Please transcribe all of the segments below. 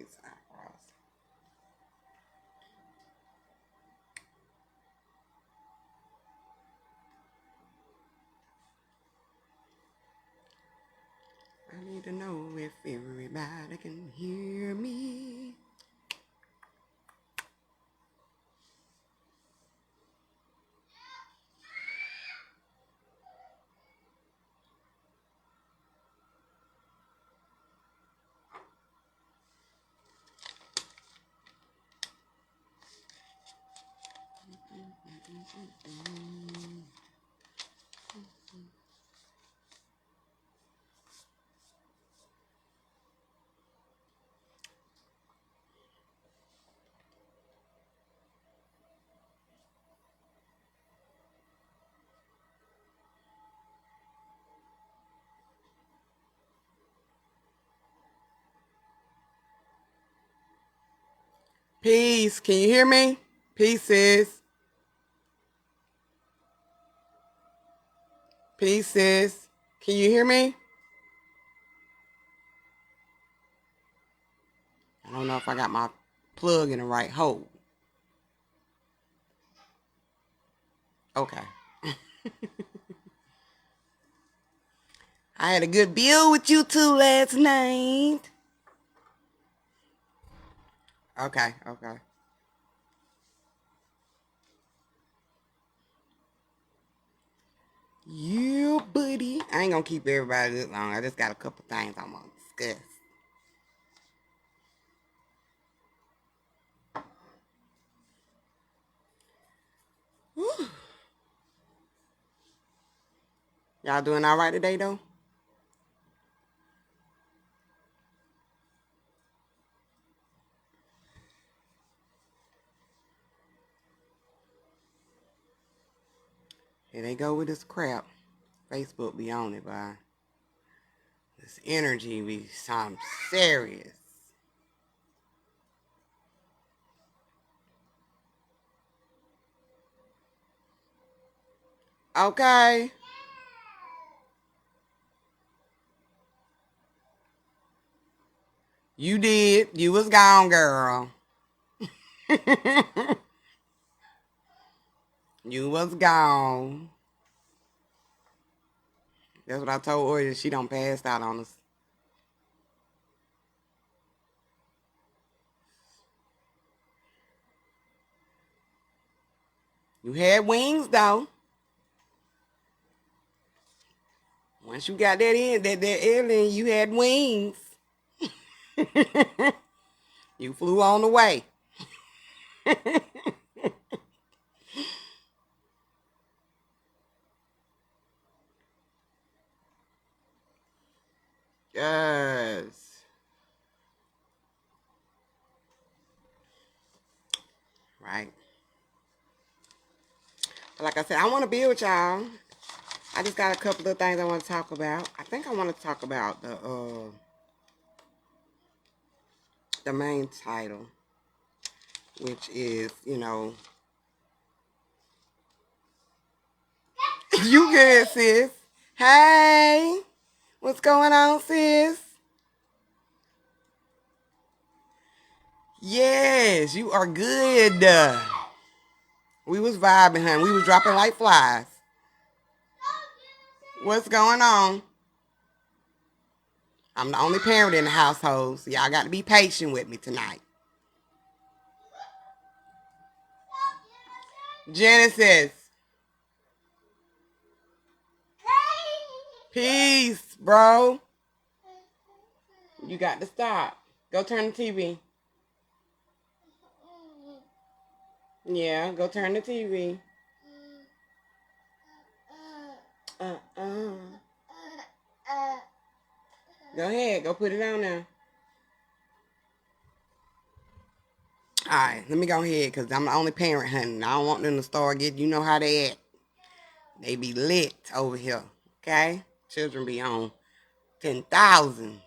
these eyebrows. I need to know if everybody can hear me. Peace. Can you hear me? Pieces. Pieces. Can you hear me? I don't know if I got my plug in the right hole. Okay. I had a good bill with you two last night. Okay. Yeah, buddy. I ain't gonna keep everybody this long. I just got a couple things I'm gonna discuss. Whew. Y'all doing all right today, though? Here they go with this crap. Facebook be on it, boy. This energy be something serious. Okay. You did. You was gone, girl. You was gone. That's what I told her. She don't pass out on us. You had wings, though. Once you got that in, that airline, you had wings. You flew on the way. Yes. Right. But like I said, I want to be with y'all. I just got a couple of things I want to talk about. I think I want to talk about the main title, which is, you good, sis. Hey, what's going on, sis? Yes, you are good. We was vibing, honey. We was dropping like flies. What's going on? I'm the only parent in the household, so y'all got to be patient with me tonight. Genesis. Peace, bro. You got to stop. Go turn the TV. Yeah, go turn the TV. Go ahead. Go put it on now. All right, let me go ahead because I'm the only parent, honey. I don't want them to start getting, you know how they act. They be lit over here, okay? Children be on 10,000,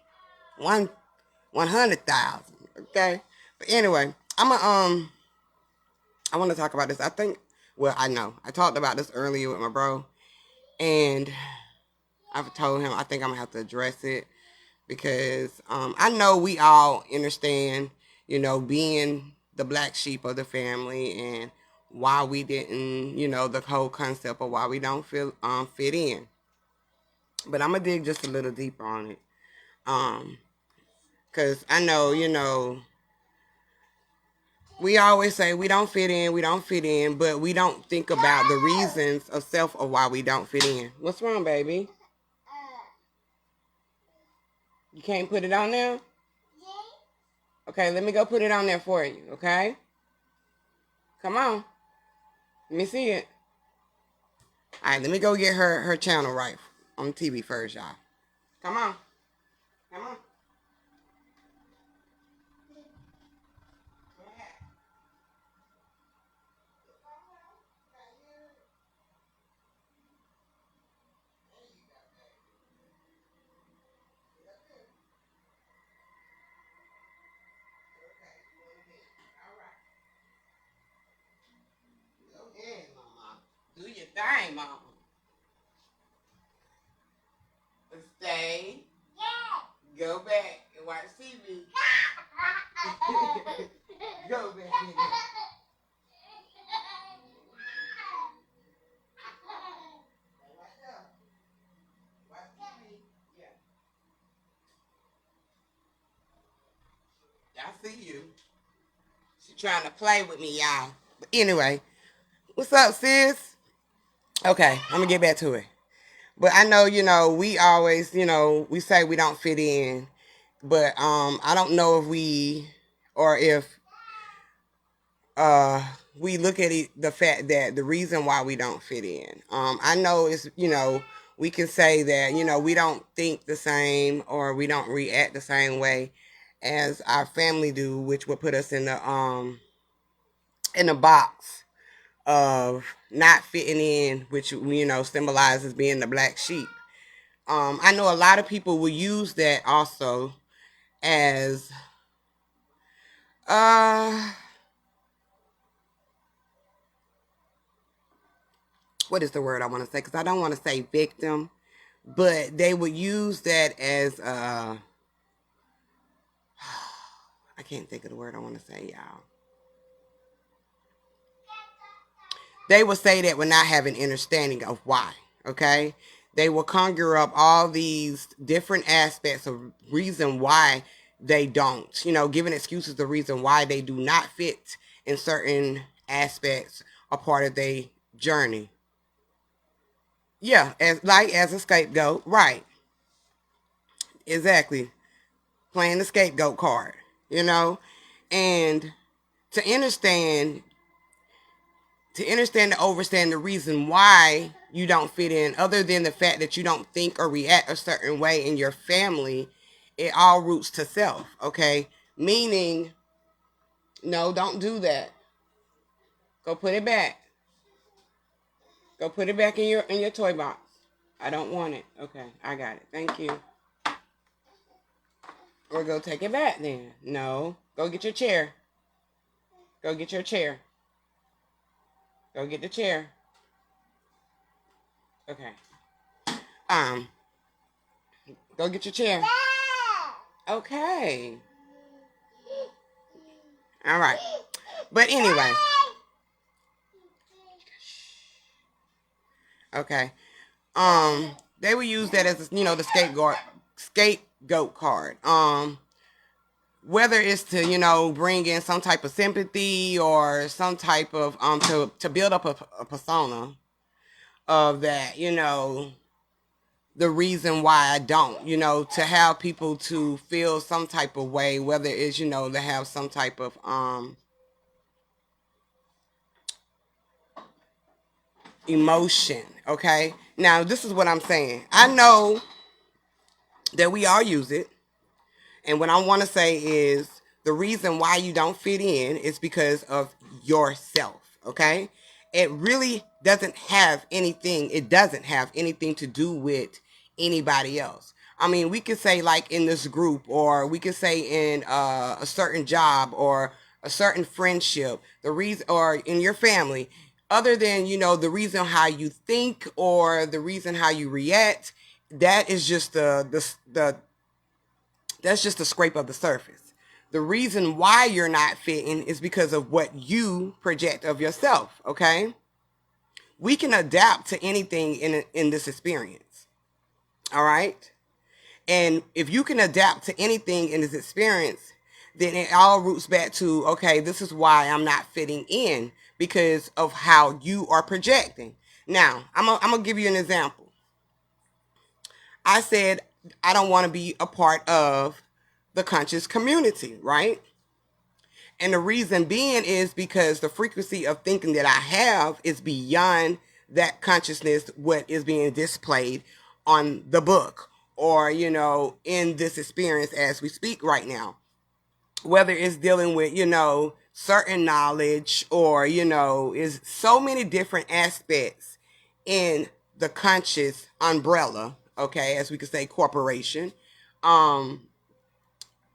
100,000, okay? But anyway, I want to talk about this. I know. I talked about this earlier with my bro, and I've told him I think I'm going to have to address it because I know we all understand, being the black sheep of the family and why we didn't, the whole concept of why we don't feel fit in. But I'm gonna dig just a little deeper on it, because I know, we always say we don't fit in, we don't fit in, but we don't think about the reasons of self of why we don't fit in. What's wrong, baby? You can't put it on there? Okay, let me go put it on there for you, okay? Come on. Let me see it. All right, let me go get her channel right on TV first, y'all. Come on. Come on. Go ahead, Mama. Do your thing, Mama. Stay. Go back and watch TV. Go back in there. I see you. She trying to play with me, y'all. But anyway, what's up, sis? Okay, I'm gonna get back to it. But I know, we always, we say we don't fit in, but I don't know if we or if we look at the fact that the reason why we don't fit in. I know it's, we can say that, we don't think the same or we don't react the same way as our family do, which would put us in the box of not fitting in, which, symbolizes being the black sheep. I know a lot of people will use that also as what is the word I want to say? Because I don't want to say victim, but they would use that as I can't think of the word I want to say, y'all. They will say that we're not having understanding of why. Okay, they will conjure up all these different aspects of reason why they don't. Giving excuses the reason why they do not fit in certain aspects or part of their journey. Yeah, as a scapegoat, right? Exactly, playing the scapegoat card. And to understand to understand the reason why you don't fit in, other than the fact that you don't think or react a certain way in your family, it all roots to self. Okay, meaning, no, don't do that. Go put it back. Go put it back in your toy box. I don't want it. Okay, I got it. Thank you. Or go take it back then. No, go get your chair. Go get your chair. Go get the chair. Okay. Um, Go get your chair. Okay. All right. But anyway. Okay. They would use that as the scapegoat card. Whether it's to bring in some type of sympathy or some type of to build up a persona of that, the reason why I don't, to have people to feel some type of way, whether it's, to have some type of emotion. Okay. Now this is what I'm saying. I know that we all use it. And what I want to say is the reason why you don't fit in is because of yourself. Okay. It really doesn't have anything to do with anybody else. I mean, we could say like in this group, or we could say in a certain job or a certain friendship, the reason, or in your family, other than, the reason how you think or the reason how you react, that is just the That's just a scrape of the surface. The reason why you're not fitting is because of what you project of yourself, okay? We can adapt to anything in this experience, all right? And if you can adapt to anything in this experience, then it all roots back to, okay, this is why I'm not fitting in, because of how you are projecting. Now, I'm going to give you an example. I said I don't want to be a part of the conscious community, right? And the reason being is because the frequency of thinking that I have is beyond that consciousness, what is being displayed on the book or, in this experience as we speak right now. Whether it's dealing with, certain knowledge or, is so many different aspects in the conscious umbrella, okay, as we could say corporation, that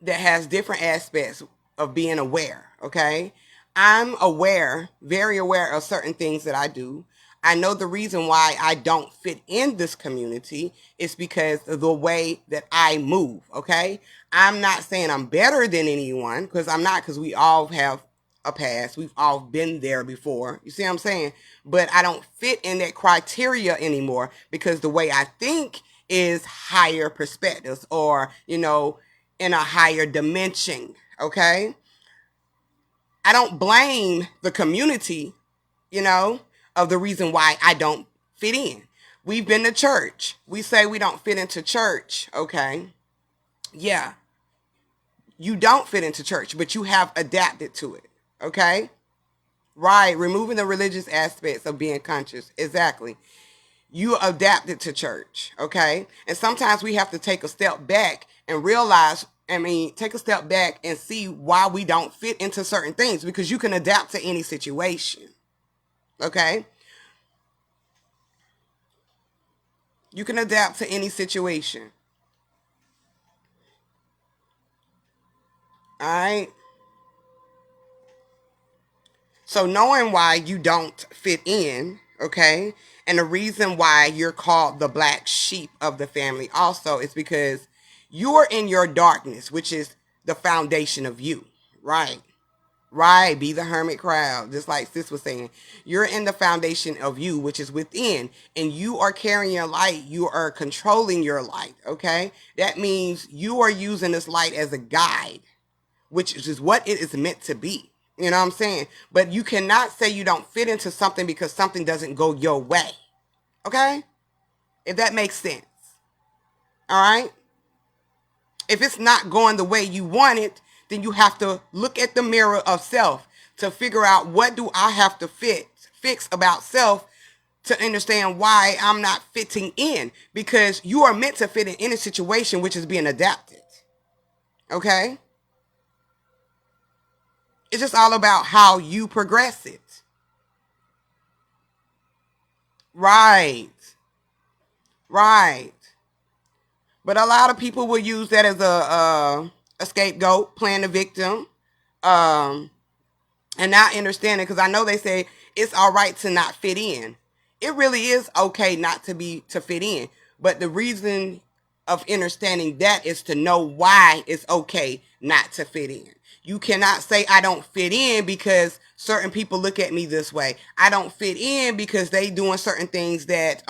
has different aspects of being aware, okay? I'm aware, very aware of certain things that I do. I know the reason why I don't fit in this community is because of the way that I move, okay? I'm not saying I'm better than anyone, because I'm not, because we all have a past. We've all been there before. You see what I'm saying? But I don't fit in that criteria anymore because the way I think is higher perspectives or, in a higher dimension, okay? I don't blame the community, of the reason why I don't fit in. We've been to church. We say we don't fit into church, okay? Yeah, you don't fit into church, but you have adapted to it, okay? Right, removing the religious aspects of being conscious, exactly. You adapted to church, okay? And sometimes we have to take a step back and realize, take a step back and see why we don't fit into certain things, because you can adapt to any situation, okay? You can adapt to any situation, all right? So knowing why you don't fit in, okay, and the reason why you're called the black sheep of the family also is because you're in your darkness, which is the foundation of you, right? Right, be the hermit crowd, just like Sis was saying. You're in the foundation of you, which is within, and you are carrying your light. You are controlling your light, okay? That means you are using this light as a guide, which is what it is meant to be. You know what I'm saying? But you cannot say you don't fit into something because something doesn't go your way, okay? If that makes sense, all right? If it's not going the way you want it, then you have to look at the mirror of self to figure out what do I have to fix about self to understand why I'm not fitting in, because you are meant to fit in any situation which is being adapted. Okay? It's just all about how you progress it. Right. Right. But a lot of people will use that as a scapegoat, playing the victim. And not understanding, because I know they say it's all right to not fit in. It really is okay not to fit in. But the reason of understanding that is to know why it's okay not to fit in. You cannot say I don't fit in because certain people look at me this way. I don't fit in because they doing certain things that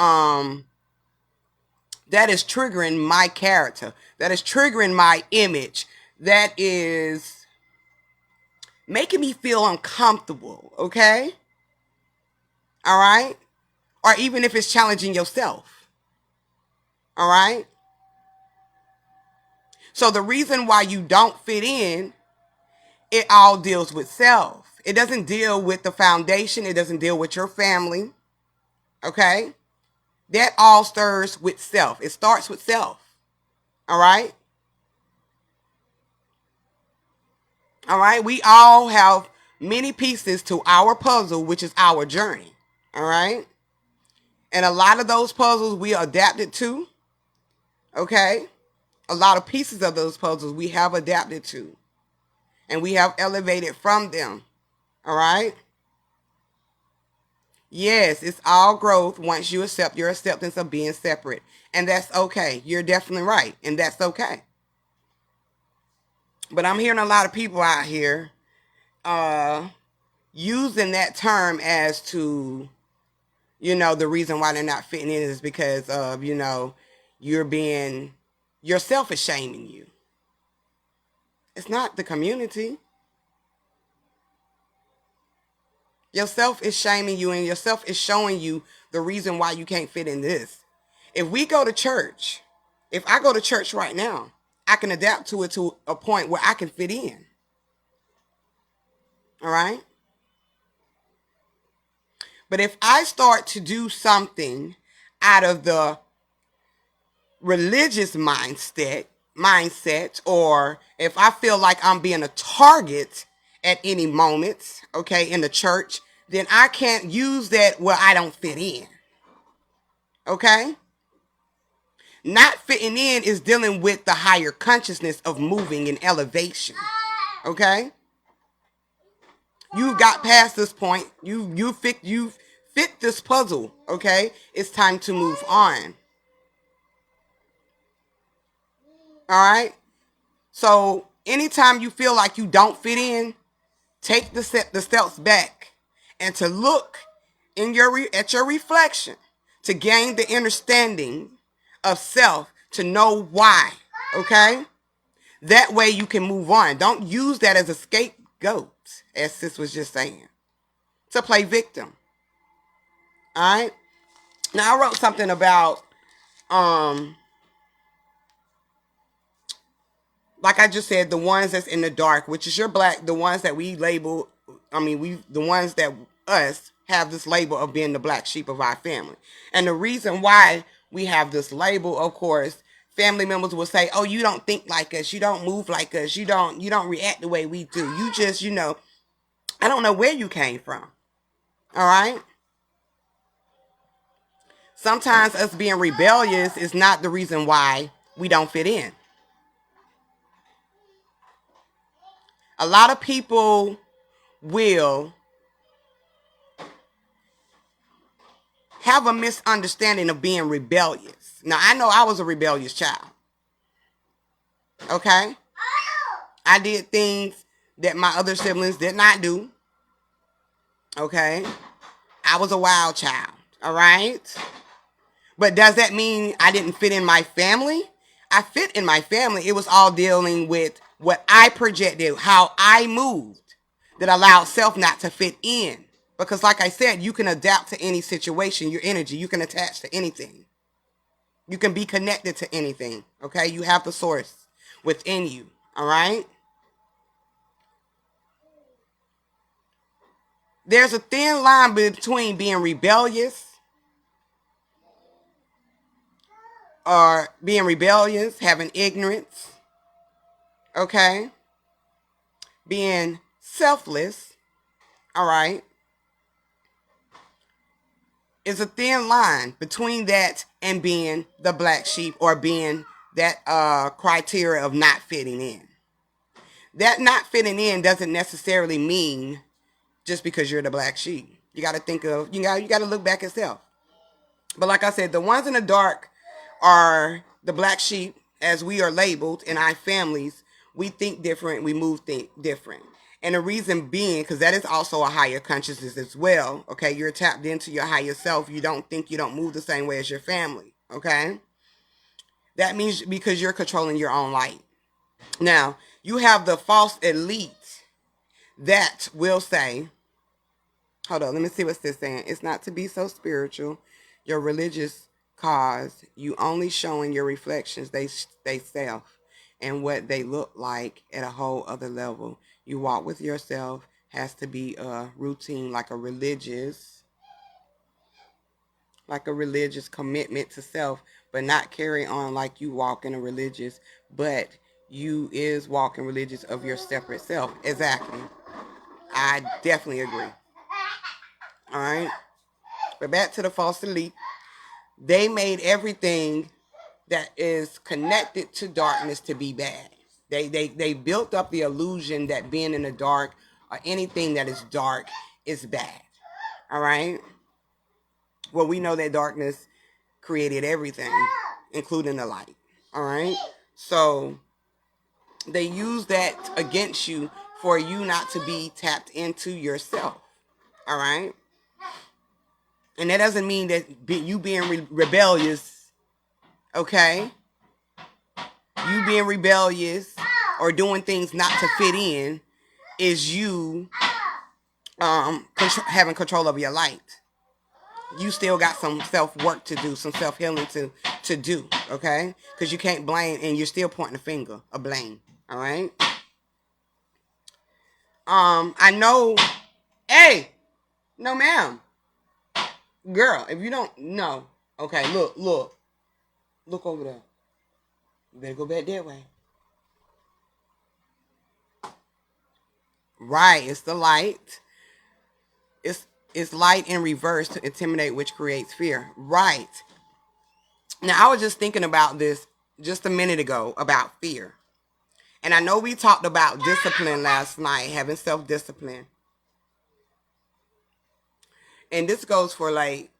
is triggering my character. That is triggering my image. That is making me feel uncomfortable, okay? All right? Or even if it's challenging yourself. All right? So the reason why you don't fit in, it all deals with self. It doesn't deal with the foundation. It doesn't deal with your family. Okay? That all stirs with self. It starts with self. All right? All right? We all have many pieces to our puzzle, which is our journey. All right? And a lot of those puzzles we adapted to. Okay? A lot of pieces of those puzzles we have adapted to. And we have elevated from them. All right? Yes, it's all growth once you accept your acceptance of being separate. And that's okay. You're definitely right. And that's okay. But I'm hearing a lot of people out here using that term as to, the reason why they're not fitting in is because of, yourself is shaming you. It's not the community. Yourself is shaming you, and yourself is showing you the reason why you can't fit in this. If we go to church, if I go to church right now, I can adapt to it to a point where I can fit in. All right? But if I start to do something out of the religious mindset, or if I feel like I'm being a target at any moment, okay, in the church, then I can't use that where I don't fit in. Okay? Not fitting in is dealing with the higher consciousness of moving in elevation. Okay? You've got past this point. You've fit this puzzle, okay? It's time to move on. All right? So, anytime you feel like you don't fit in, take the steps back and to look at your reflection to gain the understanding of self, to know why, okay? That way you can move on. Don't use that as a scapegoat, as Sis was just saying, to play victim. All right? Now, I wrote something about, like I just said, the ones that's in the dark, which is your black, the ones that we label, the ones that us have this label of being the black sheep of our family. And the reason why we have this label, of course, family members will say, oh, you don't think like us, you don't move like us, you don't react the way we do. You just, I don't know where you came from. All right? Sometimes us being rebellious is not the reason why we don't fit in. A lot of people will have a misunderstanding of being rebellious. Now, I know I was a rebellious child. Okay? I did things that my other siblings did not do. Okay? I was a wild child. All right? But does that mean I didn't fit in my family? I fit in my family. It was all dealing with what I projected, how I moved, that allowed self not to fit in. Because like I said, you can adapt to any situation, your energy, you can attach to anything. You can be connected to anything, okay? You have the source within you, all right? There's a thin line between being rebellious having ignorance, okay? Being selfless, all right? Is a thin line between that and being the black sheep, or being that criteria of not fitting in. That not fitting in doesn't necessarily mean just because you're the black sheep. You got to think of, you got to look back at self. But like I said, the ones in the dark are the black sheep, as we are labeled in our families. We think different, we move different. And the reason being, because that is also a higher consciousness as well. Okay, you're tapped into your higher self. You don't move the same way as your family. Okay, that means because you're controlling your own light. Now, you have the false elite that will say, hold on, let me see what's this saying. It's not to be so spiritual. Your religious cause, you only showing your reflections, they self, and what they look like at a whole other level. You walk with yourself, has to be a routine, like a religious commitment to self, but not carry on like you walk in a religious, but you is walking religious of your separate self. Exactly. I definitely agree. All right. But back to the false elite. They made everything that is connected to darkness to be bad. They built up the illusion that being in the dark, or anything that is dark, is bad. All right? Well, we know that darkness created everything, including the light. All right? So They use that against you for you not to be tapped into yourself. All right? And that doesn't mean that you being rebellious, okay? You being rebellious or doing things not to fit in is you having control of your light. You still got some self-work to do, some self-healing to do, okay? Because you can't blame, and you're still pointing a finger of blame, all right? I know, hey, no ma'am. Girl, if you don't know, okay, look over there. You better go back that way. Right, it's the light. It's light in reverse to intimidate, which creates fear. Right. Now, I was just thinking about this just a minute ago about fear. And I know we talked about discipline last night, having self-discipline. And this goes for like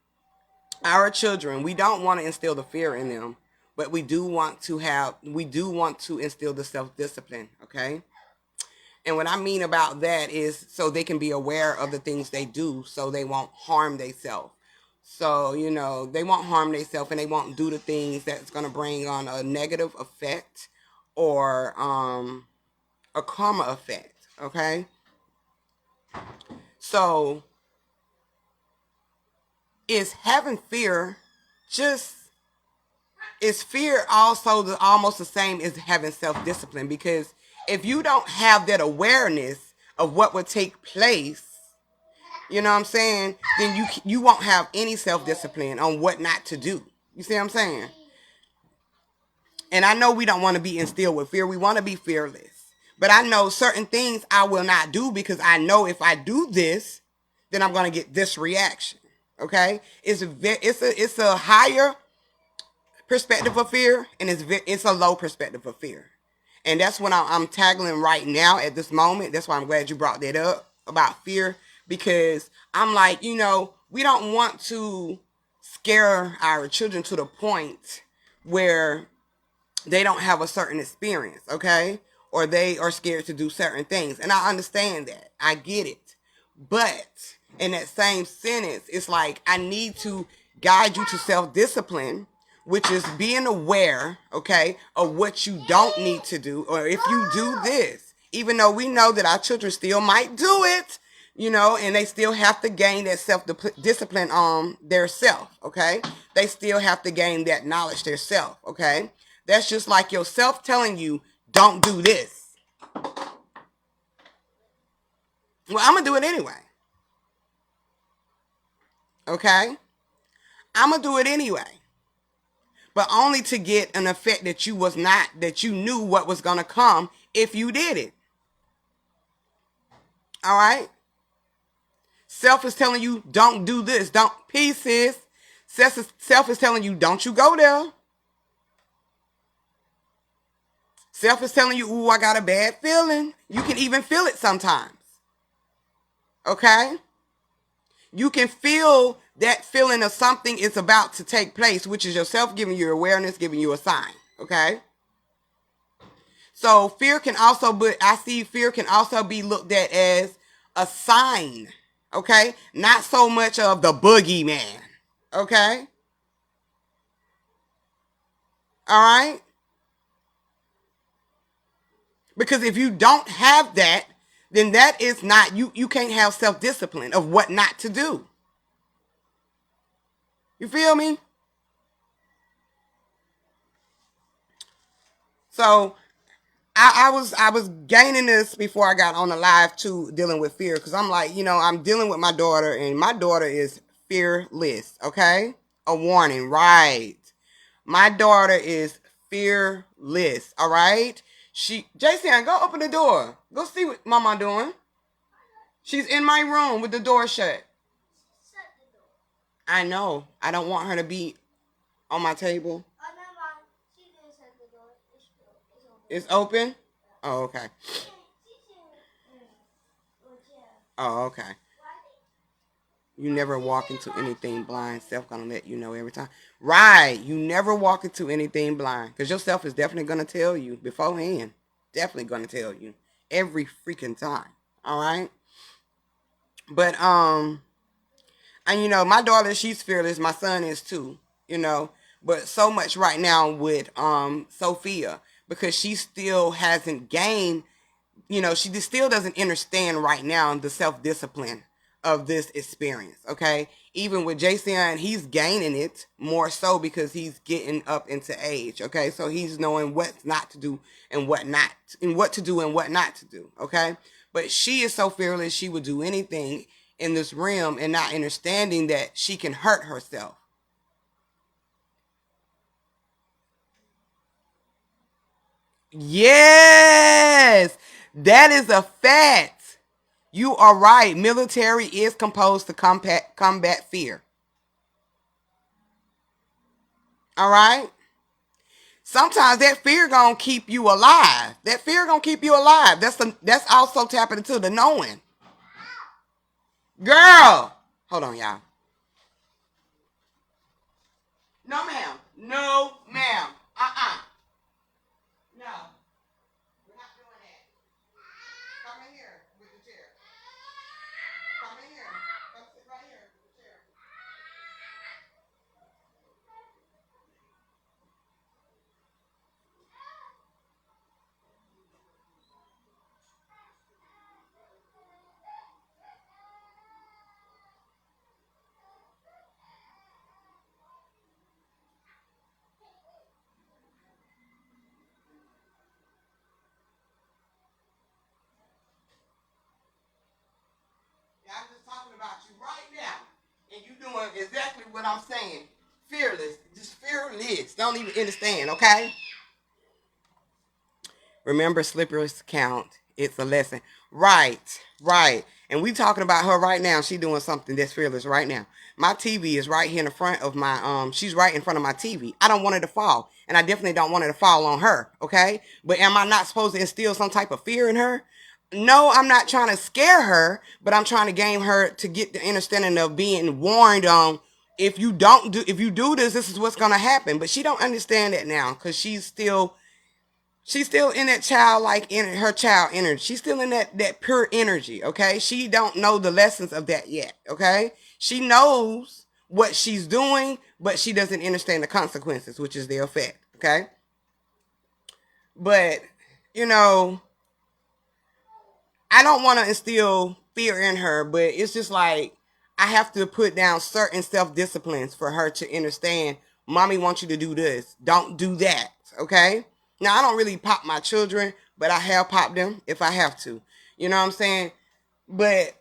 our children. We don't want to instill the fear in them, but we do want to instill the self-discipline, okay? And what I mean about that is so they can be aware of the things they do so they won't harm themselves. So, they won't harm themselves and they won't do the things that's going to bring on a negative effect or a karma effect, okay? So, is having fear is fear also almost the same as having self-discipline? Because if you don't have that awareness of what would take place, you know what I'm saying, then you won't have any self-discipline on what not to do. You see what I'm saying? And I know we don't want to be instilled with fear. We want to be fearless. But I know certain things I will not do because I know if I do this, then I'm going to get this reaction. Okay? It's a higher perspective of fear, and it's a low perspective of fear. And that's what I'm tackling right now at this moment. That's why I'm glad you brought that up about fear, because I'm like, we don't want to scare our children to the point where they don't have a certain experience, okay? Or they are scared to do certain things. And I understand that. I get it. But in that same sentence, it's like I need to guide you to self-discipline, which is being aware, okay, of what you don't need to do, or if you do this, even though we know that our children still might do it, and they still have to gain that self-discipline on their self, okay? They still have to gain that knowledge their self, okay? That's just like yourself telling you, don't do this. Well, I'm going to do it anyway. Okay? I'm going to do it anyway. But only to get an effect that you knew what was going to come if you did it. All right? Self is telling you, don't do this. Don't, pieces. Self is telling you, don't you go there. Self is telling you, ooh, I got a bad feeling. You can even feel it sometimes. Okay? You can feel that feeling of something is about to take place, which is yourself giving you awareness, giving you a sign. Okay? So fear can also be looked at as a sign. Okay? Not so much of the boogeyman. Okay? All right? Because if you don't have that, then that is not, you can't have self-discipline of what not to do. You feel me? So I was gaining this before I got on the live too, dealing with fear, because I'm like, I'm dealing with my daughter, and my daughter is fearless. Okay, a warning, right? My daughter is fearless. All right, Jason, go open the door. Go see what Mama doing. She's in my room with the door shut. I know. I don't want her to be on my table. It's open? Oh, okay. Oh, okay. You never walk into anything blind. Self gonna let you know every time. Right. You never walk into anything blind. Because yourself is definitely gonna tell you beforehand. definitely gonna tell you every freaking time. All right. But and my daughter, she's fearless. My son is too. You know, but so much right now with Sophia, because she still hasn't gained, she just still doesn't understand right now the self discipline of this experience. Okay, even with Jason, he's gaining it more so because he's getting up into age. Okay, so he's knowing what not to do and what not, and what to do and what not to do. Okay, but she is so fearless; she would do anything in this realm, and not understanding that she can hurt herself. Yes, that is a fact. You are right. Military is composed to combat fear. All right. Sometimes that fear gonna keep you alive. That fear gonna keep you alive. That's also tapping into the knowing. Girl, hold on, y'all. No, ma'am. No, ma'am. No, we're not doing that. Come in here with the chair. Come in here. Come sit right here with the chair. Yeah, I'm just talking about you right now. And you doing exactly what I'm saying. Fearless. Just fearless. Don't even understand, okay? Remember, slippers count. It's a lesson. Right, right. And we talking about her right now. She doing something that's fearless right now. My TV is right here in the front of my she's right in front of my TV. I don't want her to fall. And I definitely don't want her to fall on her, okay? But am I not supposed to instill some type of fear in her? No, I'm not trying to scare her, but I'm trying to game her to get the understanding of being warned on, if you do this, this is what's gonna happen. But she don't understand that now because she's still in that childlike in her child energy. She's still in that pure energy. Okay, she don't know the lessons of that yet. Okay, she knows what she's doing, but she doesn't understand the consequences, which is the effect. Okay, but you know, I don't want to instill fear in her, but it's just like I have to put down certain self disciplines for her to understand. Mommy wants you to do this. Don't do that. Okay. Now I don't really pop my children, but I have popped them if I have to. You know what I'm saying? But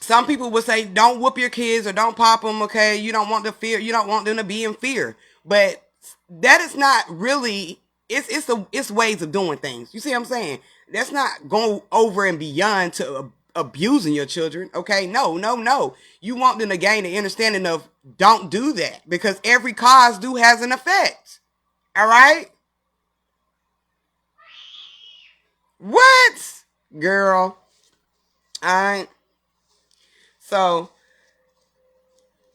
some people would say don't whoop your kids or don't pop them. Okay, you don't want the fear. You don't want them to be in fear. But that is not really. It's ways of doing things. You see what I'm saying? That's not going over and beyond to abusing your children. Okay, no, no, no. You want them to gain the understanding of don't do that because every cause do has an effect. All right. What, girl? All right. So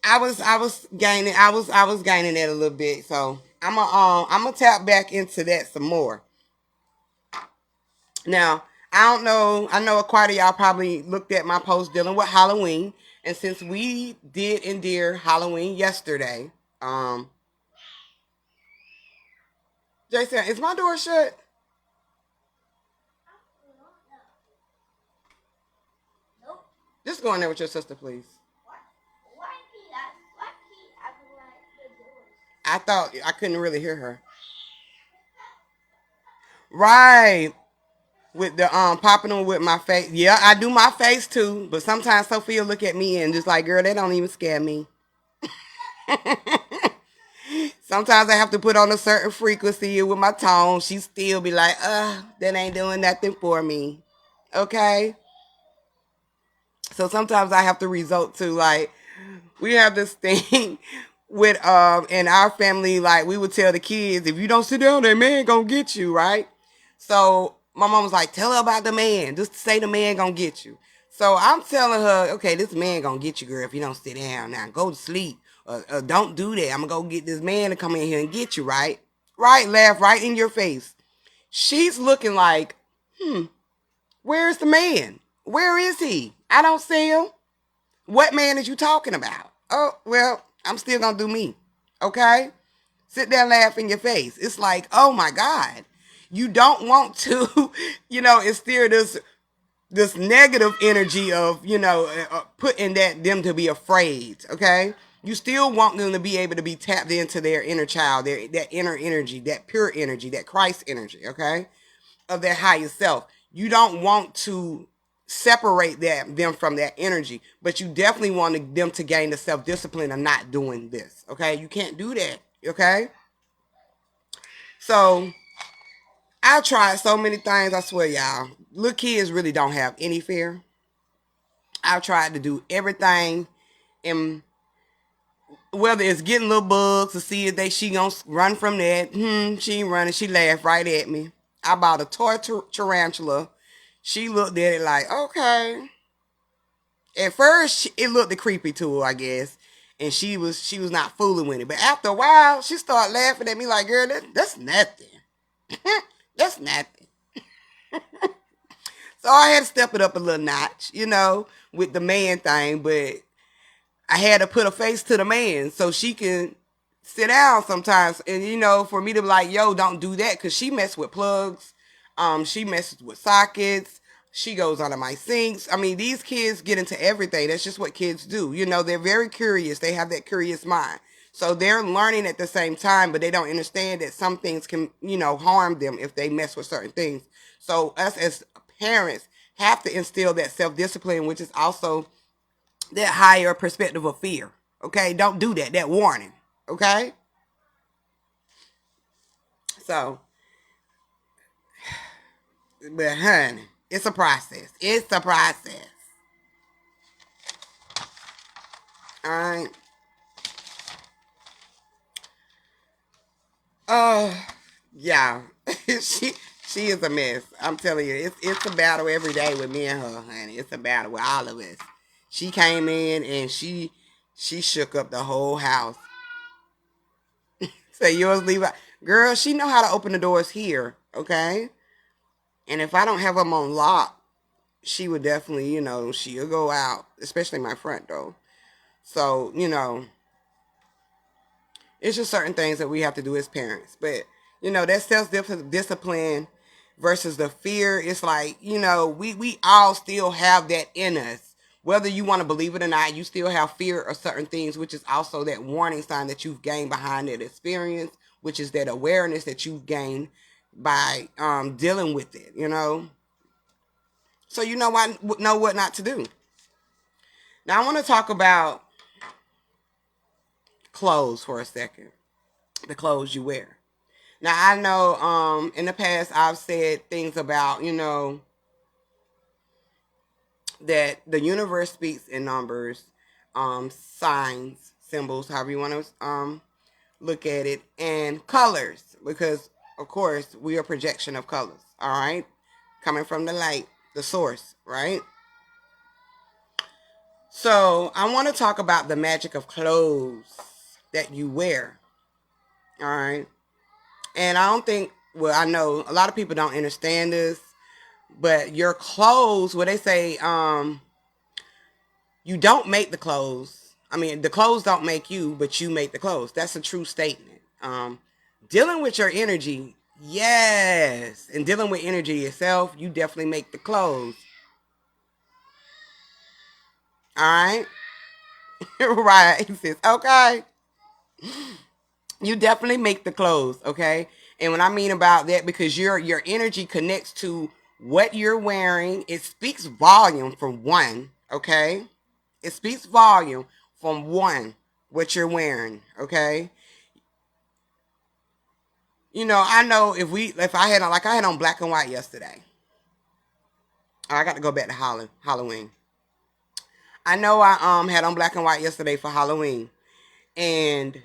I was gaining that a little bit. So I'm gonna tap back into that some more. Now, I don't know. I know quite of y'all probably looked at my post dealing with Halloween, and since we did endear Halloween yesterday, Jason, is my door shut? Just go in there with your sister, please. I thought I couldn't really hear her. Right. With the popping them with my face. Yeah, I do my face too. But sometimes Sophia look at me and just like, girl, that don't even scare me. Sometimes I have to put on a certain frequency with my tone. She still be like, that ain't doing nothing for me. Okay? So sometimes I have to resort to like, we have this thing with in our family, like we would tell the kids, if you don't sit down, that man gonna get you, right? So my mom was like, tell her about the man. Just say the man gonna get you. So I'm telling her, okay, this man gonna get you, girl, if you don't sit down. Now go to sleep. Don't do that. I'm gonna go get this man to come in here and get you, right? Right, laugh right in your face. she's looking like, where's the man? Where is he? I don't see him. What man is you talking about? Oh, well, I'm still gonna do me. Okay? Sit there and laugh in your face. It's like, oh my God. You don't want to, instill this negative energy of, putting them to be afraid, okay? You still want them to be able to be tapped into their inner child, that inner energy, that pure energy, that Christ energy, okay? Of their higher self. You don't want to separate them from that energy, but you definitely want them to gain the self-discipline of not doing this, okay? You can't do that, okay? So I tried so many things, I swear, y'all. Little kids really don't have any fear. I've tried to do everything, and whether it's getting little bugs to see if she gonna run from that. She ain't running. She laughed right at me. I bought a toy tarantula. She looked at it like, okay. At first, it looked creepy to her, I guess, and she was not fooling with it. But after a while, she started laughing at me like, girl, that's nothing. That's nothing. So I had to step it up a little notch, with the man thing, but I had to put a face to the man so she can sit down sometimes. And, for me to be like, yo, don't do that, because she messed with plugs. She messes with sockets. She goes under my sinks. I mean, these kids get into everything. That's just what kids do. They're very curious. They have that curious mind. So they're learning at the same time, but they don't understand that some things can, harm them if they mess with certain things. So us as parents have to instill that self-discipline, which is also that higher perspective of fear. Okay? Don't do that. That warning. Okay? So, but honey, it's a process. It's a process. All right. Oh, yeah. she is a mess. I'm telling you, it's a battle every day with me and her, honey. It's a battle with all of us. She came in and she shook up the whole house. Say yours leave out. Girl, she know how to open the doors here, okay? And if I don't have them on lock, she would definitely, she'll go out, especially my front door. So, it's just certain things that we have to do as parents. But, that self-discipline versus the fear, it's like, we all still have that in us. Whether you want to believe it or not, you still have fear of certain things, which is also that warning sign that you've gained behind that experience, which is that awareness that you've gained by dealing with it, So you know what not to do. Now I want to talk about clothes for a second. The clothes you wear. Now I know in the past I've said things about, that the universe speaks in numbers, signs, symbols, however you want to look at it, and colors, because of course we are a projection of colors, all right? Coming from the light, the source, right? So I want to talk about the magic of clothes that you wear, all right? And I don't think, well, I know a lot of people don't understand this, but your clothes, what they say, you don't make the clothes. I mean, the clothes don't make you, but you make the clothes. That's a true statement. Dealing with your energy, yes. And dealing with energy yourself, you definitely make the clothes. All right? Right. He says, okay. You definitely make the clothes, okay? And when I mean about that, because your energy connects to what you're wearing, it speaks volume from one, okay? It speaks volume from one, what you're wearing, okay? I know if I had on black and white yesterday. I got to go back to Halloween. I know I had on black and white yesterday for Halloween, and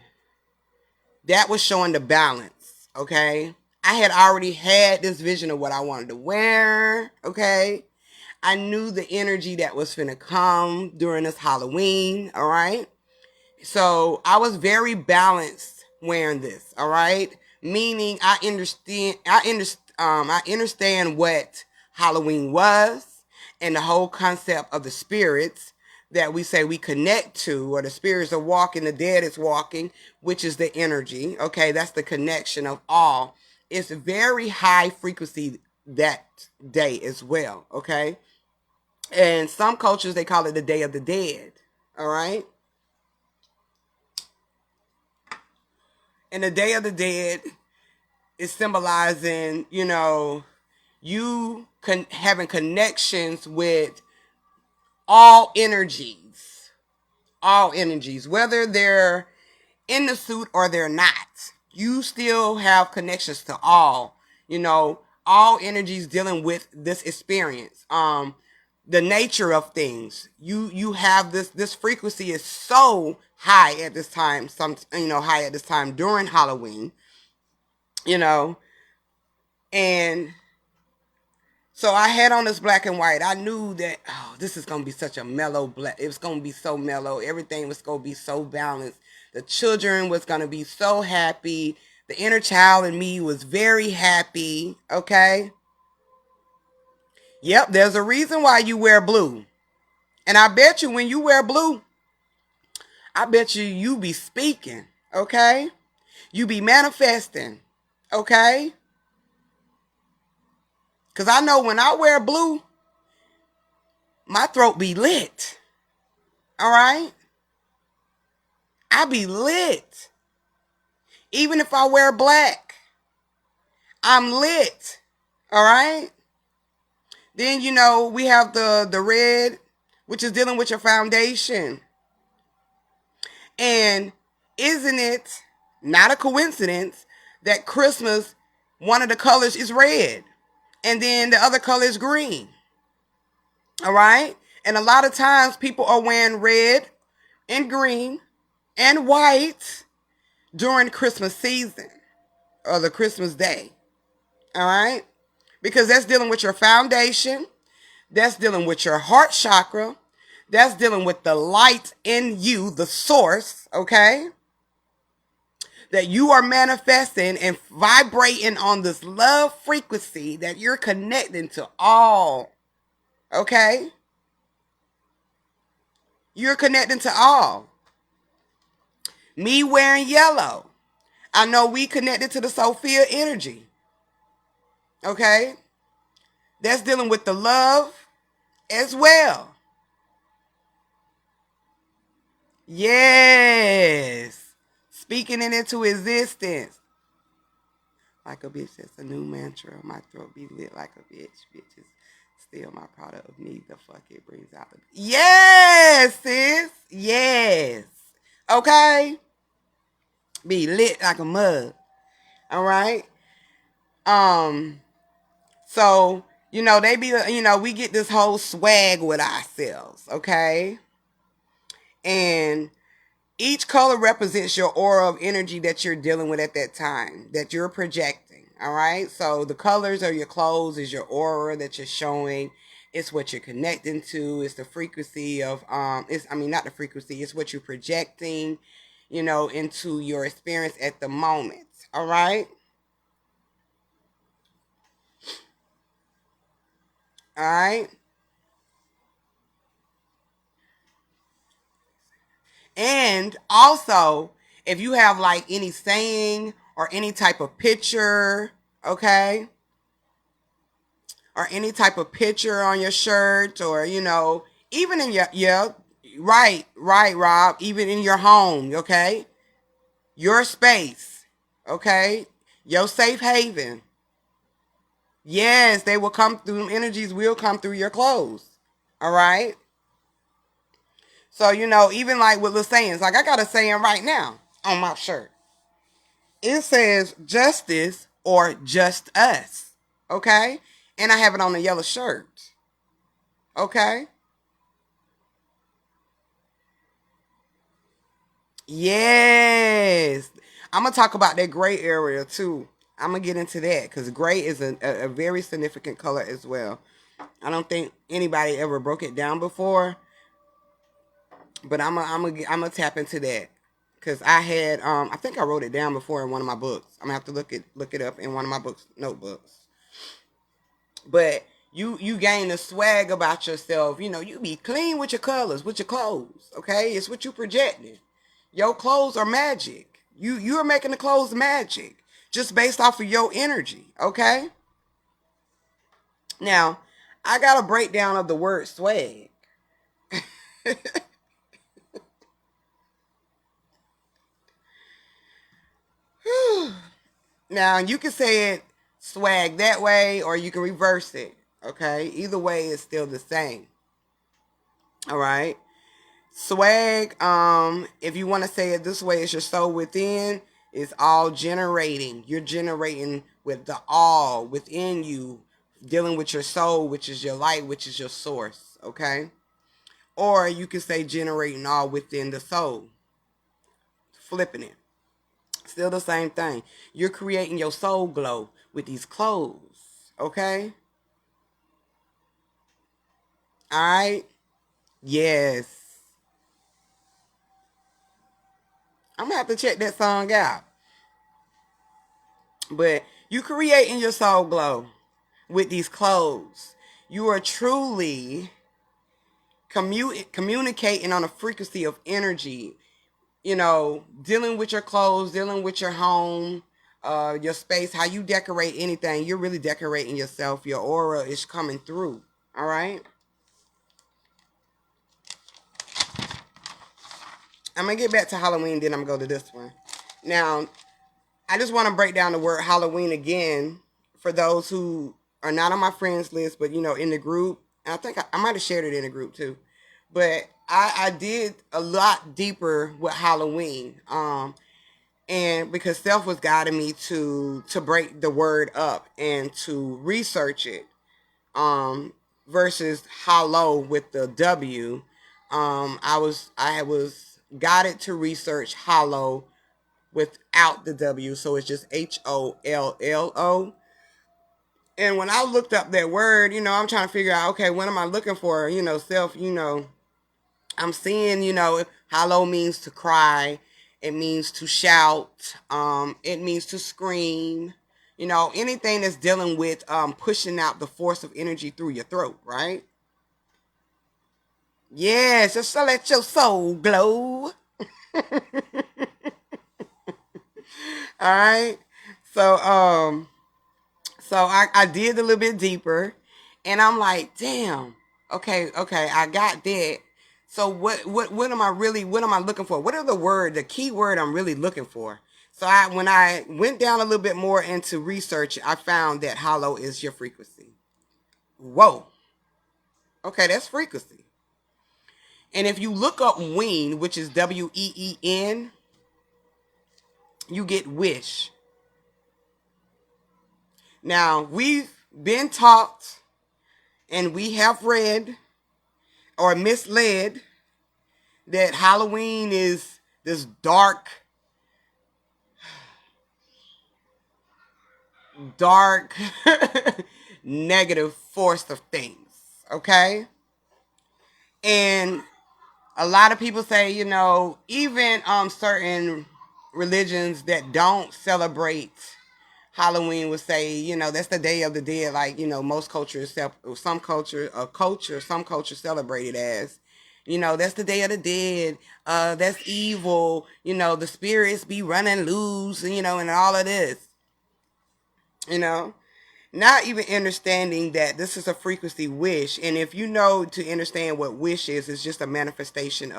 that was showing the balance, okay? I had already had this vision of what I wanted to wear, okay? I knew the energy that was finna come during this Halloween, all right? So I was very balanced wearing this, all right? Meaning I I understand what Halloween was and the whole concept of the spirits that we say we connect to, or the spirits are walking, the dead is walking, which is the energy. Okay, that's the connection of all. It's very high frequency that day as well. Okay, and some cultures they call it the Day of the Dead. All right, and the Day of the Dead is symbolizing, you having connections with all energies, whether they're in the suit or they're not. You still have connections to all, all energies dealing with this experience. The nature of things. You have this frequency is so high at this time, high at this time during Halloween, you know, and so I had on this black and white. I knew that, this is going to be such a mellow black. It was going to be so mellow. Everything was going to be so balanced. The children was going to be so happy. The inner child in me was very happy. Okay? Yep, there's a reason why you wear blue. And I bet you when you wear blue, I bet you be speaking. Okay? You be manifesting. Okay? Because I know when I wear blue, my throat be lit. All right? I be lit. Even if I wear black, I'm lit. All right? Then, we have the red, which is dealing with your foundation. And isn't it not a coincidence that Christmas, one of the colors is red, and then the other color is green? All right? And a lot of times people are wearing red and green and white during Christmas season or the Christmas day. All right? Because that's dealing with your foundation. That's dealing with your heart chakra. That's dealing with the light in you, the source, okay? That you are manifesting and vibrating on this love frequency that you're connecting to all, okay? You're connecting to all. Me wearing yellow, I know we connected to the Sophia energy, okay? That's dealing with the love as well. Yes. Speaking it into existence. Like a bitch, that's a new mantra. My throat be lit like a bitch. Bitch is still my product of me. The fuck it brings out the... Yes, sis. Yes. Okay? Be lit like a mug. All right? So, they be, we get this whole swag with ourselves, okay? And each color represents your aura of energy that you're dealing with at that time, that you're projecting, all right? So the colors of your clothes is your aura that you're showing. It's what you're connecting to. It's the frequency of, not the frequency, it's what you're projecting, into your experience at the moment, all right? All right? And also, if you have like any saying or any type of picture, okay, or any type of picture on your shirt, or even in your right, Rob, even in your home, okay, your space, okay, your safe haven. Yes, they will come through. Energies will come through your clothes. All right. So even like with the sayings, like I got a saying right now on my shirt. It says justice or just us. Okay? And I have it on a yellow shirt. Okay? Yes. I'm going to talk about that gray area too. I'm going to get into that because gray is a very significant color as well. I don't think anybody ever broke it down before, but I'm gonna tap into that because I had I think I wrote it down before in one of my books. I'm gonna have to look it up in one of my books notebooks. But you gain a swag about yourself. You know, you be clean with your colors, with your clothes. Okay, it's what you projecting. Your clothes are magic. You're making the clothes magic just based off of your energy. Okay. Now, I got a breakdown of the word swag. Now, you can say it swag that way or you can reverse it. Okay. Either way, it's still the same. All right. Swag, if you want to say it this way, it's your soul within. It's all generating. You're generating with the all within you, dealing with your soul, which is your light, which is your source. Okay. Or you can say generating all within the soul. Flipping it. Still the same thing. You're creating your soul glow with these clothes. Okay? Alright? Yes. I'm gonna have to check that song out. But you creating your soul glow with these clothes. You are truly communicating on a frequency of energy, you know, dealing with your clothes, dealing with your home, your space, how you decorate anything, you're really decorating yourself. Your aura is coming through. All right. I'm gonna get back to Halloween, then I'm gonna go to this one. Now, I just want to break down the word Halloween again for those who are not on my friends list, but you know, in the group. And I think I might have shared it in the group too. But I did a lot deeper with Halloween. And because self was guiding me to break the word up and to research it, versus hollow with the W. I was guided to research hollow without the W, so it's just HOLLO. And when I looked up that word, you know, I'm trying to figure out, okay, what am I looking for? You know, self, you know, I'm seeing, you know, hollow means to cry. It means to shout. It means to scream. You know, anything that's dealing with pushing out the force of energy through your throat, right? Yes, just to let your soul glow. All right. So I did a little bit deeper, and I'm like, damn. Okay, I got that. So what am I really, what am I looking for? What are the key word I'm really looking for? So when I went down a little bit more into research, I found that hollow is your frequency. Whoa. Okay, that's frequency. And if you look up ween, which is WEEN, you get wish. Now, we've been taught and we have read or misled that Halloween is this dark, negative force of things. Okay? And a lot of people say, you know, even certain religions that don't celebrate Halloween would say, you know, that's the Day of the Dead. Like, you know, most cultures, some cultures celebrate it as, you know, that's the Day of the Dead. That's evil. You know, the spirits be running loose, you know, and all of this, you know. Not even understanding that this is a frequency wish. And if you know to understand what wish is, it's just a manifestation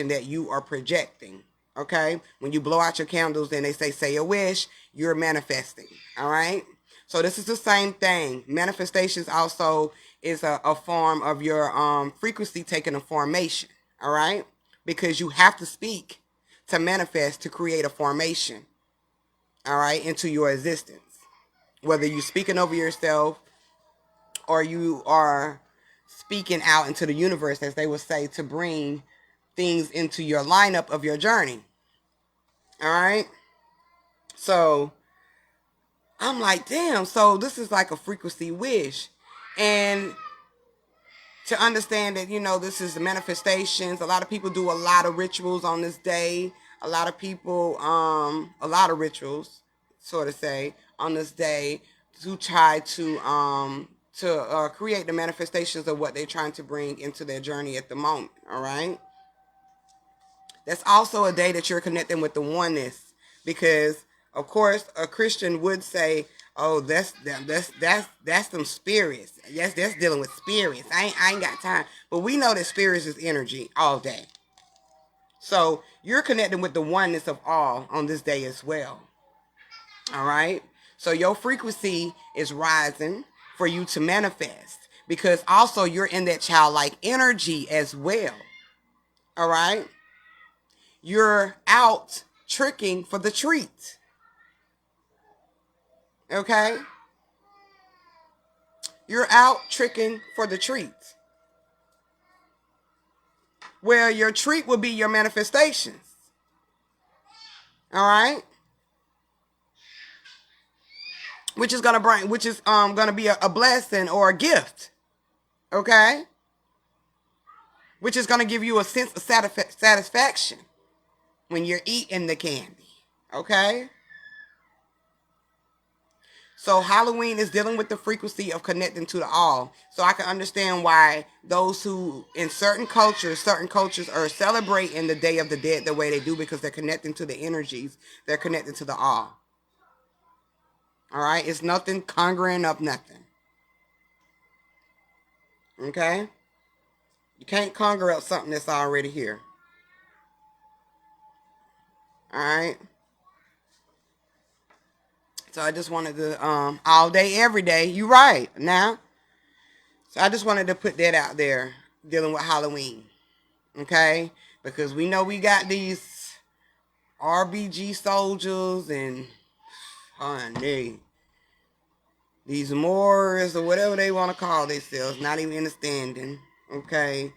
that you are projecting. Okay? When you blow out your candles and they say a wish, you're manifesting. All right? So this is the same thing. Manifestations also is a form of your frequency taking a formation. All right? Because you have to speak to manifest to create a formation. All right? Into your existence. Whether you're speaking over yourself or you are speaking out into the universe, as they would say, to bring things into your lineup of your journey. All right. So I'm like, damn. So this is like a frequency wish. And to understand that, you know, this is the manifestations. A lot of people do a lot of rituals on this day. A lot of people, a lot of rituals. sort of say, on this day to try to create the manifestations of what they're trying to bring into their journey at the moment. All right. That's also a day that you're connecting with the oneness, because of course a Christian would say, "Oh, that's some spirits. Yes, that's dealing with spirits. I ain't got time." But we know that spirits is energy all day. So you're connecting with the oneness of all on this day as well. All right. So your frequency is rising for you to manifest, because also you're in that childlike energy as well. All right. You're out tricking for the treat. Okay? You're out tricking for the treat. Where your treat will be your manifestations. All right? Which is gonna be a blessing or a gift. Okay? Which is gonna give you a sense of satisfaction when you're eating the candy. Okay? So Halloween is dealing with the frequency of connecting to the all. So I can understand why those who in certain cultures are celebrating the Day of the Dead the way they do, because they're connecting to the energies. They're connected to the all. All right? It's nothing conjuring up nothing. Okay? You can't conjure up something that's already here. All right? So I just wanted to all day every day. You right now. So I just wanted to put that out there, dealing with Halloween. Okay? Because we know we got these RBG soldiers and honey, these Moors or whatever they want to call themselves, not even understanding, okay,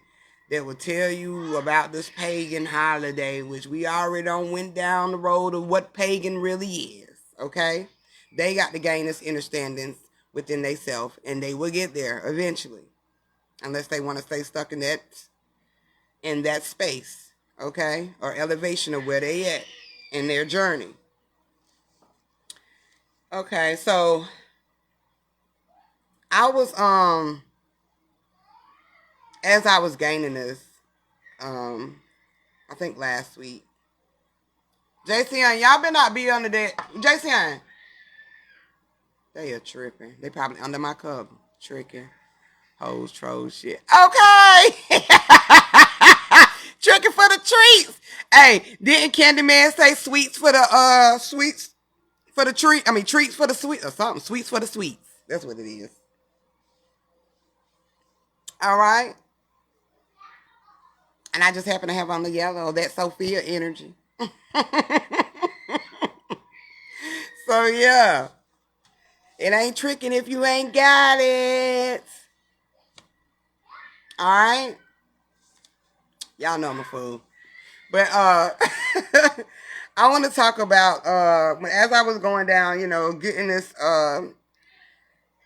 that will tell you about this pagan holiday, which we already done went down the road of what pagan really is, okay? They got to gain this understanding within themselves, and they will get there eventually, unless they want to stay stuck in that space, okay, or elevation of where they at in their journey. Okay, so I was as I was gaining this, I think last week. JCN, y'all better not be under that. JCN, they are tripping. They probably under my cover, tricking, hoes, trolls, shit. Okay, tricking for the treats. Hey, didn't Candyman say sweets for the sweets for the treat? I mean treats for the sweet or something. Sweets for the sweets. That's what it is. All right. And I just happen to have on the yellow, that Sophia energy. So yeah. It ain't tricking if you ain't got it. Alright? Y'all know I'm a fool. But I want to talk about as I was going down, getting this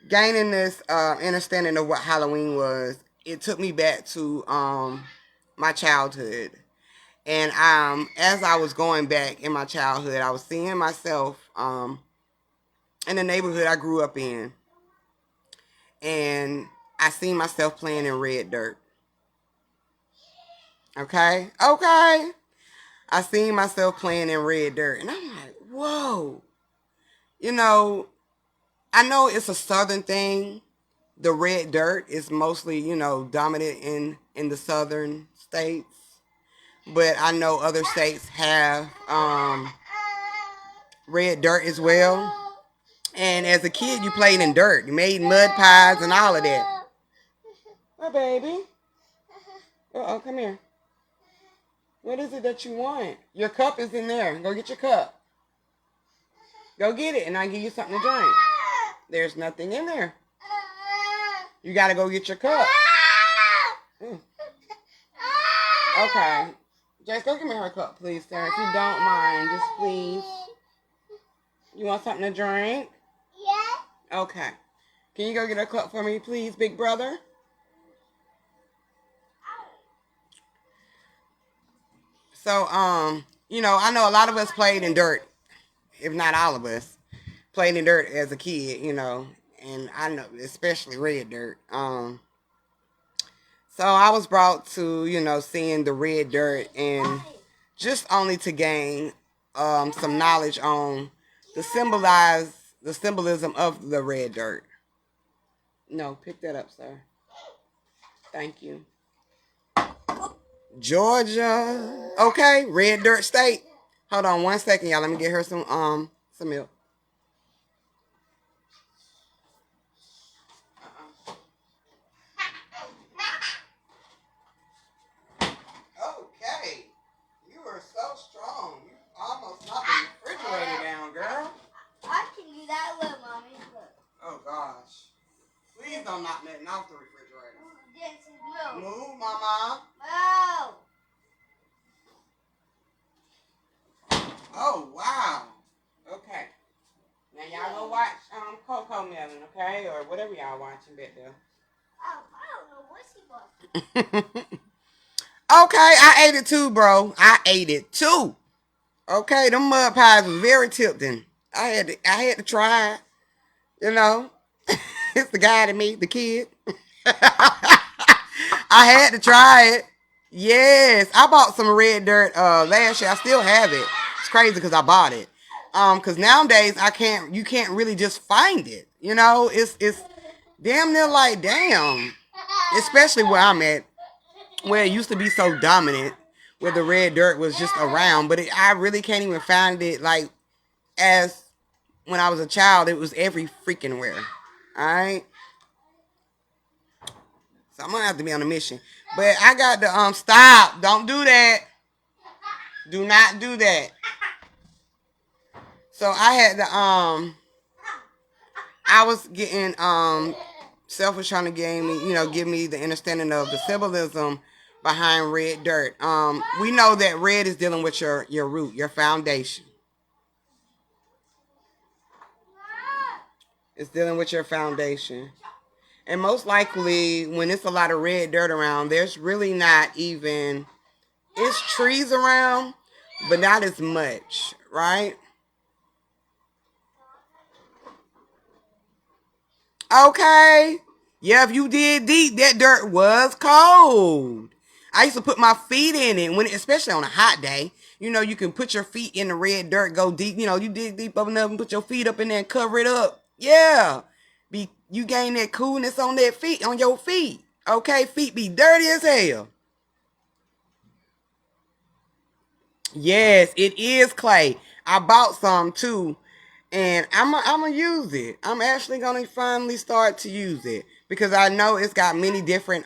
gaining this understanding of what Halloween was. It took me back to my childhood. And as I was going back in my childhood, I was seeing myself in the neighborhood I grew up in. And I seen myself playing in red dirt. Okay? Okay. I seen myself playing in red dirt. And I'm like, whoa. I know it's a southern thing. The red dirt is mostly, dominant in the southern states. But I know other states have red dirt as well. And as a kid, you played in dirt. You made mud pies and all of that. Oh, baby. Uh-oh, come here. What is it that you want? Your cup is in there. Go get your cup. Go get it, and I'll give you something to drink. There's nothing in there. You got to go get your cup. Okay. Jace, go give me her cup, please, sir. If you don't mind, just please. You want something to drink? Yeah. Okay. Can you go get a cup for me, please, big brother? So, I know a lot of us played in dirt, if not all of us. played in dirt as a kid, and I know especially red dirt. So I was brought to, seeing the red dirt and just only to gain some knowledge on the symbolism of the red dirt. No, pick that up, sir. Thank you. Georgia. Okay, red dirt state. Hold on 1 second, y'all. Let me get her some milk. Okay. You are so strong. You almost knocked the refrigerator down, girl. I can do that. Look, mommy. Look. Oh gosh. Please don't knock nothing off the refrigerator. Yes, move. Move, mama. Move. Oh wow. Okay. Now y'all go watch Coco Melon, okay? Or whatever y'all watching back there. Oh, I don't know what she was. Okay, I ate it too, bro. I ate it too. Okay, them mud pies was very tempting. I had to try it. It's the guy to me, the kid. I had to try it. Yes, I bought some red dirt last year. I still have it. It's crazy because I bought it. Because nowadays you can't really just find it. It's damn near like damn. Especially where I'm at, where it used to be so dominant, where the red dirt was just around. But I really can't even find it like as when I was a child. It was every freaking where. All right. So I'm gonna have to be on a mission. But I got to stop. Don't do that. Do not do that. So I had to I was getting Self was trying to give me the understanding of the symbolism behind red dirt. We know that red is dealing with your root, your foundation. It's dealing with your foundation. And most likely, when it's a lot of red dirt around, there's really not even, it's trees around, but not as much, right? Okay. Yeah, if you did deep, that dirt was cold. I used to put my feet in it especially on a hot day. You can put your feet in the red dirt, go deep. You dig deep up enough and put your feet up in there and cover it up. Yeah, you gain that coolness on your feet. Okay, feet be dirty as hell. Yes, it is clay. I bought some too, and I'm gonna use it. I'm actually gonna finally start to use it because I know it's got many different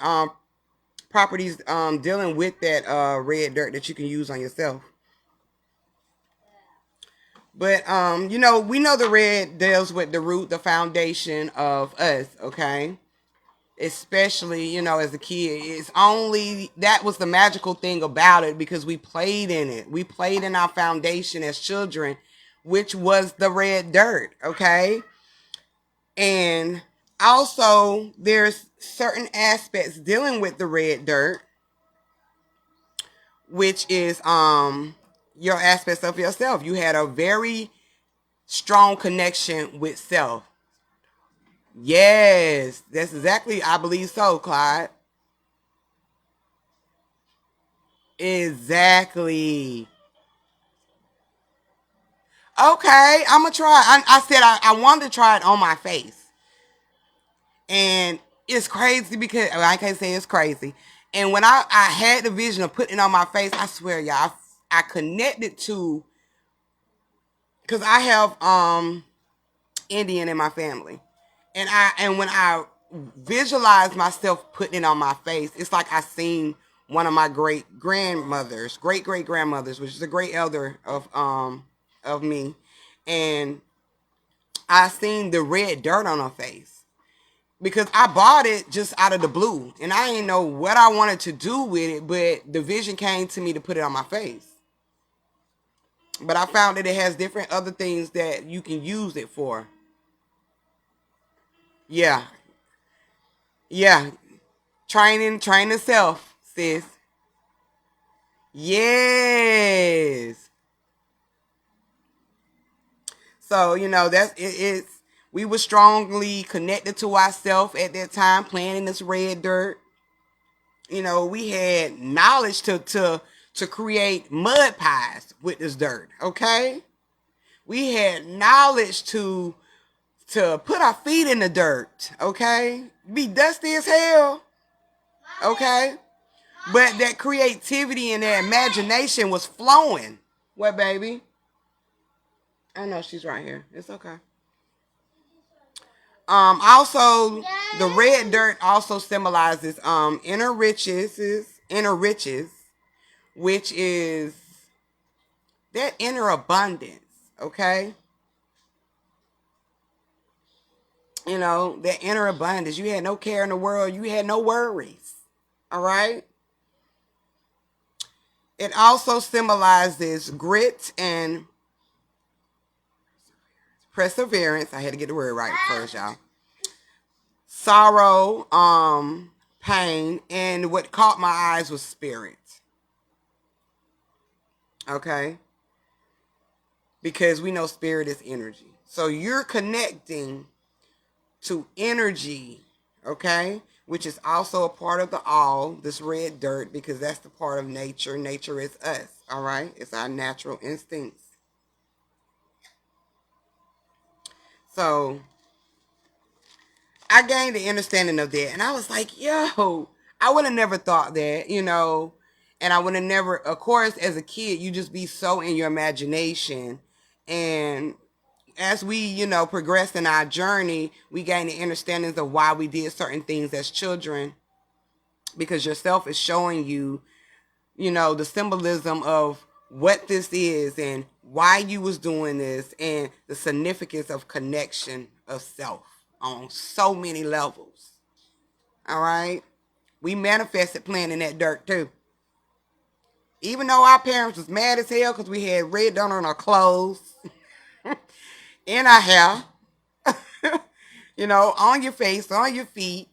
properties dealing with that red dirt that you can use on yourself. But we know the red deals with the root, the foundation of us, okay? Especially, as a kid. It's only that was the magical thing about it because we played in it. We played in our foundation as children, which was the red dirt, okay? And also there's certain aspects dealing with the red dirt, which is your aspects of yourself. You had a very strong connection with self. Yes, that's exactly, I believe so, Clyde. Exactly. Okay, I'm gonna try. I said I wanted to try it on my face, and it's crazy because I can't say it's crazy. And when I had the vision of putting it on my face, I swear, y'all, I connected to because I have Indian in my family, and when I visualize myself putting it on my face, it's like I seen one of my great grandmothers, great grandmothers, which is a great elder of me, and I seen the red dirt on her face because I bought it just out of the blue, and I didn't know what I wanted to do with it, but the vision came to me to put it on my face. But I found that it has different other things that you can use it for. Yeah, yeah. Training self, sis. Yes. So, you know, we were strongly connected to ourselves at that time, playing in this red dirt. You know, we had knowledge to create mud pies with this dirt, okay? We had knowledge to put our feet in the dirt, okay? Be dusty as hell, okay? But that creativity and that imagination was flowing. What, baby? I know she's right here. It's okay. Also, the red dirt also symbolizes inner riches, which is that inner abundance, okay? You know, that inner abundance. You had no care in the world. You had no worries, all right? It also symbolizes grit and perseverance. I had to get the word right first, y'all. Sorrow, pain, and what caught my eyes was spirit. Okay? Because we know spirit is energy. So you're connecting to energy, okay? Which is also a part of the all, this red dirt, because that's the part of nature. Nature is us, all right? It's our natural instincts. So I gained the understanding of that. And I was like, yo, I would have never thought that, you know. And I would have never, of course, as a kid, you just be so in your imagination. And as we, you know, progress in our journey, we gain the understandings of why we did certain things as children. Because yourself is showing you, you know, the symbolism of what this is and why you was doing this and the significance of connection of self on so many levels. All right? We manifested playing in that dirt too. Even though our parents was mad as hell because we had red dirt on our clothes, in our hair, you know, on your face, on your feet,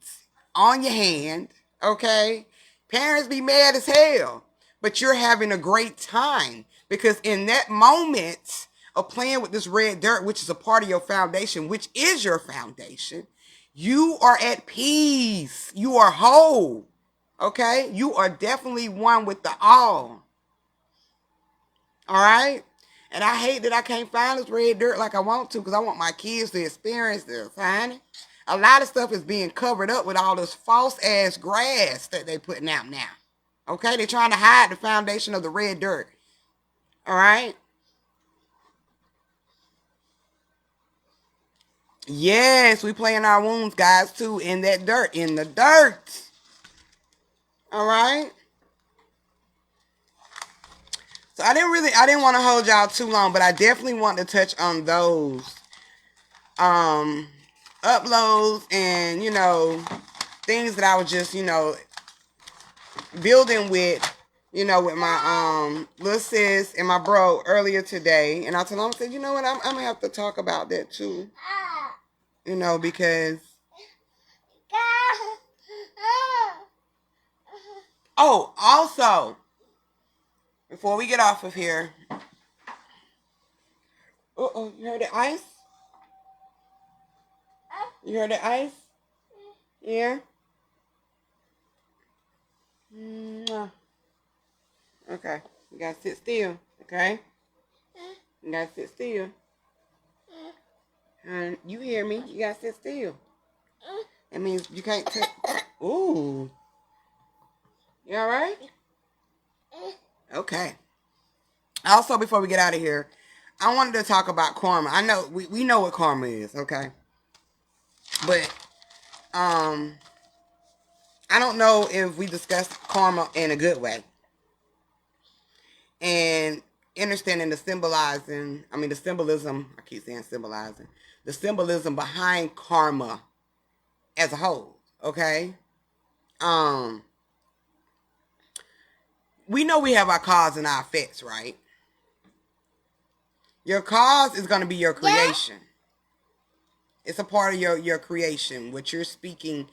on your hand, okay? Parents be mad as hell, but you're having a great time because in that moment of playing with this red dirt, which is a part of your foundation, which is your foundation, you are at peace. You are whole, okay? You are definitely one with the all right? And I hate that I can't find this red dirt like I want to because I want my kids to experience this, honey. A lot of stuff is being covered up with all this false ass grass that they putting out now. Okay, they're trying to hide the foundation of the red dirt. All right. Yes, we playing our wounds, guys, too, in that dirt, in the dirt. All right. So I didn't want to hold y'all too long, but I definitely want to touch on those uploads and, you know, things that I was just, you know, building with, you know, with my little sis and my bro earlier today. And I told him, I said, you know what, I'm gonna have to talk about that too. You know, because oh, also, before we get off of here, you heard the ice? You heard the ice? Yeah. Okay, you gotta sit still. Okay, you gotta sit still. And you hear me? You gotta sit still. That means you can't take. Ooh. You all right? Okay. Also, before we get out of here, I wanted to talk about karma. I know we know what karma is, okay? But I don't know if we discussed karma in a good way. And understanding the symbolism, I keep saying symbolizing, the symbolism behind karma as a whole, okay? We know we have our cause and our effects, right? Your cause is going to be your creation. It's a part of your creation, what you're speaking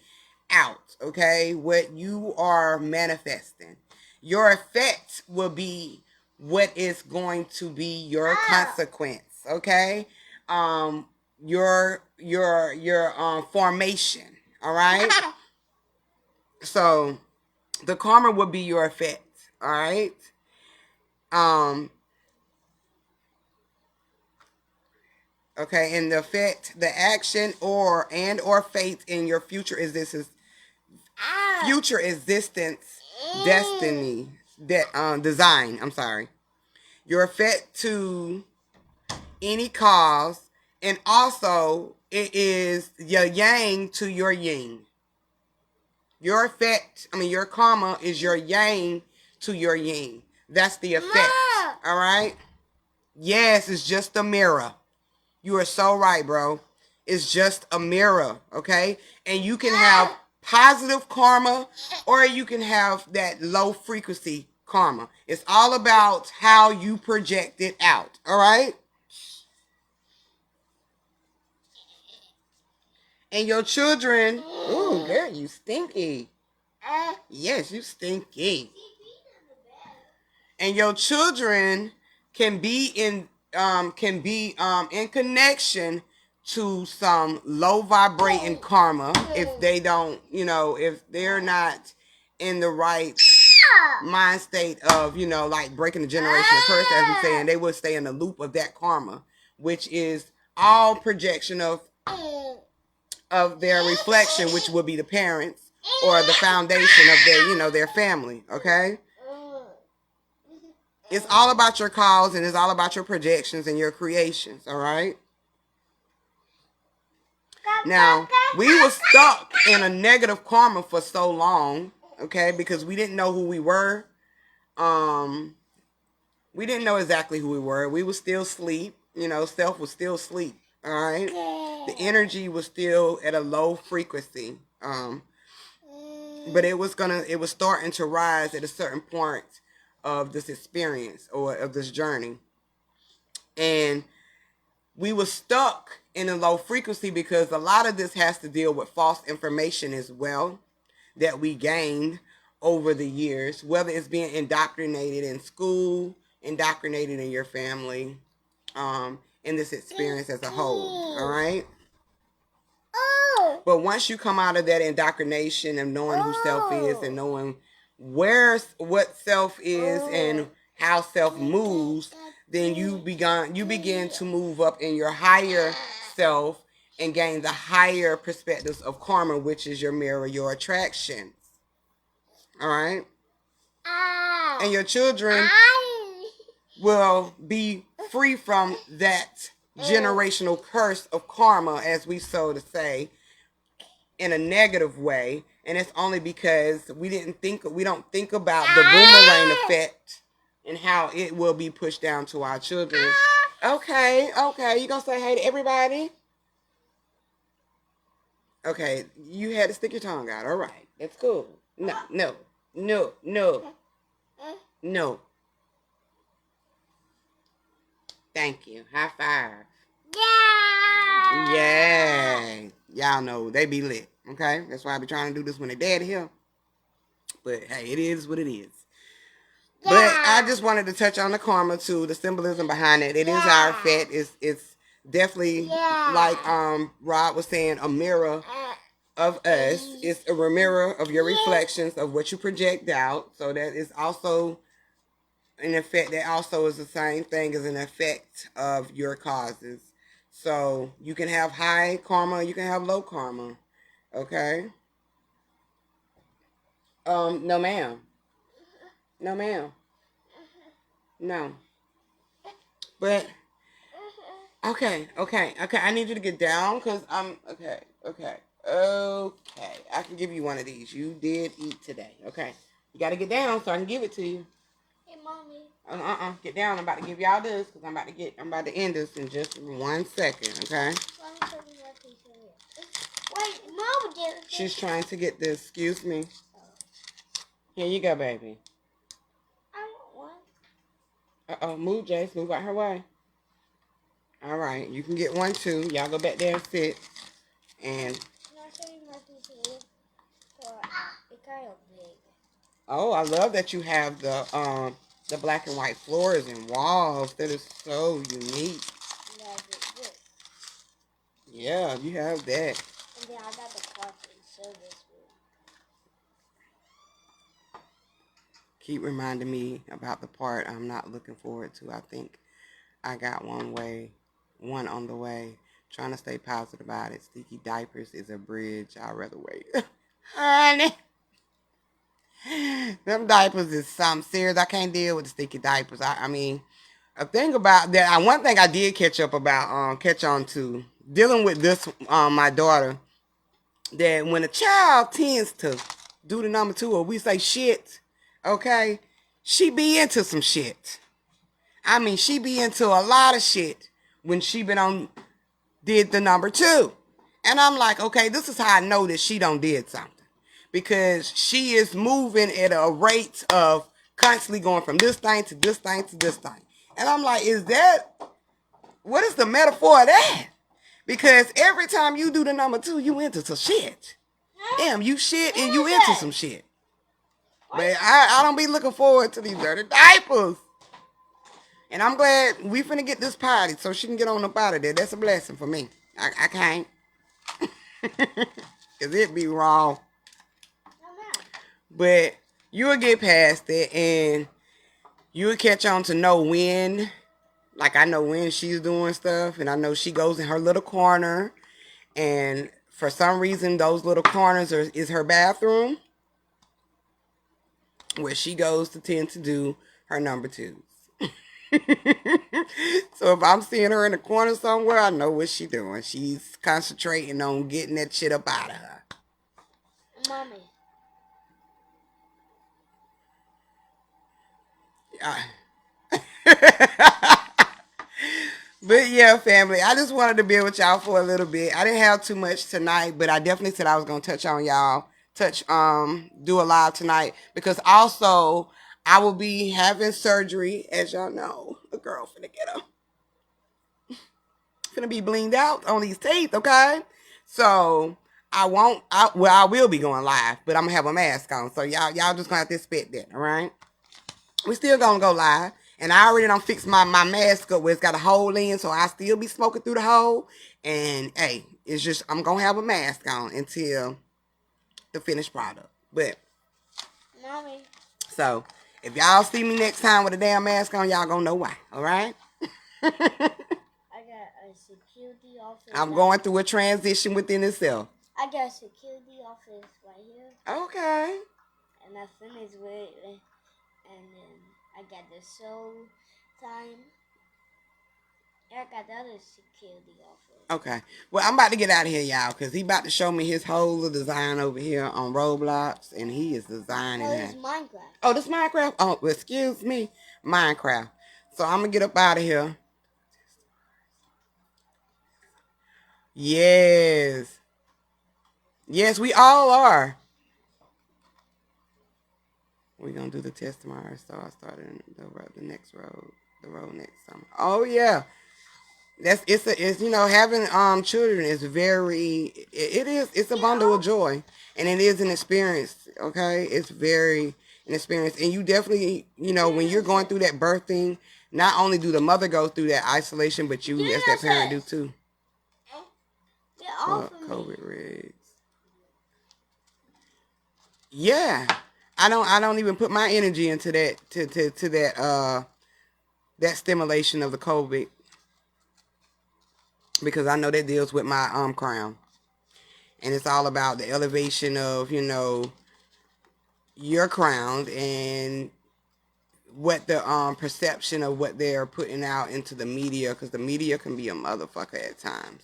out, okay? What you are manifesting. Your effect will be what is going to be your consequence, okay? your formation. All right. So the karma will be your effect. All right. Okay, and the effect, the action or fate in your future existence, destiny, that design. I'm sorry. Your effect to any cause, and also it is your yang to your yin. Your effect, your karma is your yang to your yin. That's the effect. All right. Yes, it's just a mirror. You are so right, bro. It's just a mirror, okay? And you can have positive karma or you can have that low frequency karma. It's all about how you project it out, all right? And your children, ooh, girl, you stinky. Yes, you stinky. And your children can be in connection to some low vibrating karma if they don't, if they're not in the right mind state of, like breaking the generational curse, as we say, and they will stay in the loop of that karma, which is all projection of their reflection, which will be the parents or the foundation of their, their family. Okay. It's all about your cause and it's all about your projections and your creations, all right? Now, we were stuck in a negative karma for so long, okay, because we didn't know who we were. We didn't know exactly who we were. We were still asleep. Self was still asleep, all right? The energy was still at a low frequency. But it was starting to rise at a certain point of this experience or of this journey. And we were stuck in a low frequency because a lot of this has to deal with false information as well that we gained over the years, whether it's being indoctrinated in school, indoctrinated in your family, in this experience as a whole, all right? But once you come out of that indoctrination of knowing who self is and knowing what self is and how self moves, then you begin to move up in your higher self and gain the higher perspectives of karma, which is your mirror, your attractions. All right? And your children will be free from that generational curse of karma, as we so to say, in a negative way. And it's only because we don't think about the boomerang effect and how it will be pushed down to our children. Okay, you gonna say hey to everybody? Okay, you had to stick your tongue out. All right, that's cool. No. Thank you. High five. Yay. Y'all know they be lit. Okay, that's why I be trying to do this when they daddy here. But hey, it is what it is. Yeah. But I just wanted to touch on the karma too, the symbolism behind it. It is our effect. It's definitely like Rod was saying, a mirror of us. It's a mirror of your reflections of what you project out. So that is also an effect. That also is the same thing as an effect of your causes. So you can have high karma, you can have low karma. Okay. No ma'am. No ma'am. No. But okay. I need you to get down because I'm okay. I can give you one of these. You did eat today. Okay. You gotta get down so I can give it to you. Hey, mommy. Get down. I'm about to give y'all this because I'm about to end this in just 1 second. Okay. Wait, Mom did it. She's trying to get this. Excuse me. Here you go, baby. I want one. Move, Jace. Move out her way. All right. You can get one, too. Y'all go back there and sit. And... Oh, I love that you have the black and white floors and walls. That is so unique. Yeah, you have that. And then I got the parts in service room. Keep reminding me about the part I'm not looking forward to. I think I got one on the way. Trying to stay positive about it. Sticky diapers is a bridge. I'd rather wait. Honey. Them diapers is something serious. I can't deal with the sticky diapers. I mean, a thing about that, one thing I did catch on to, dealing with this, my daughter, that when a child tends to do the number two, or we say shit, okay, she be into some shit. I mean, she be into a lot of shit when she did the number two. And I'm like, okay, this is how I know that she don't did something. Because she is moving at a rate of constantly going from this thing to this thing to this thing. And I'm like, what is the metaphor of that? Because every time you do the number two, you into some shit. Damn, you shit and you into some shit. But I don't be looking forward to these dirty diapers. And I'm glad we finna get this party so she can get on up out of there. That's a blessing for me. I can't. Because it be wrong. But you'll get past it and you'll catch on to know when. Like I know when she's doing stuff and I know she goes in her little corner. And for some reason, those little corners is her bathroom. Where she goes to tend to do her number twos. So if I'm seeing her in the corner somewhere, I know what she's doing. She's concentrating on getting that shit up out of her. Mommy. But yeah, family, I just wanted to be with y'all for a little bit. I didn't have too much tonight, but I definitely said I was gonna touch on y'all. Do a live tonight because also I will be having surgery, as y'all know. The girl finna get her. Finna be blinged out on these teeth, okay? So I will be going live, but I'm gonna have a mask on. So y'all just gonna have to expect that, all right? We still gonna go live. And I already done fixed my mask up where it's got a hole in, so I still be smoking through the hole. And hey, it's just I'm gonna have a mask on until the finished product. But Mommy. So if y'all see me next time with a damn mask on, y'all gonna know why. All right? I got a security office. I'm going through a transition within itself. I got a security office right here. Okay. And I finished with it. And then I got the show time. I got the other security office. Okay. Well, I'm about to get out of here, y'all, because he about to show me his whole little design over here on Roblox, and he is designing Oh, that. it's Minecraft. Oh, this Minecraft? Oh, excuse me. Minecraft. So I'm going to get up out of here. Yes. Yes, we all are. We're going to do the test tomorrow. So I started the road next summer. Oh, yeah. It's having children is it's a bundle of joy, and it is an experience. Okay, it's very an experience, and you definitely when you're going through that birthing, not only do the mother go through that isolation, but you as that parent do too. COVID rigs. Yeah, I don't even put my energy into that to that stimulation of the COVID. Because I know that deals with my crown. And it's all about the elevation of, your crown and what the perception of what they're putting out into the media, because the media can be a motherfucker at times.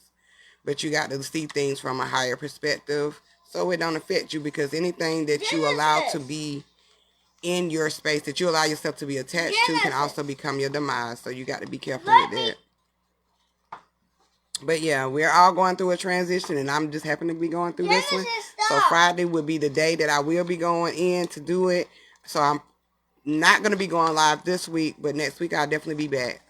But you got to see things from a higher perspective so it don't affect you, because anything that you allow to be in your space, that you allow yourself to be attached to, can also become your demise. So you got to be careful with that. But yeah, we're all going through a transition, and I'm just happen to be going through this one. So Friday will be the day that I will be going in to do it. So I'm not going to be going live this week, but next week I'll definitely be back.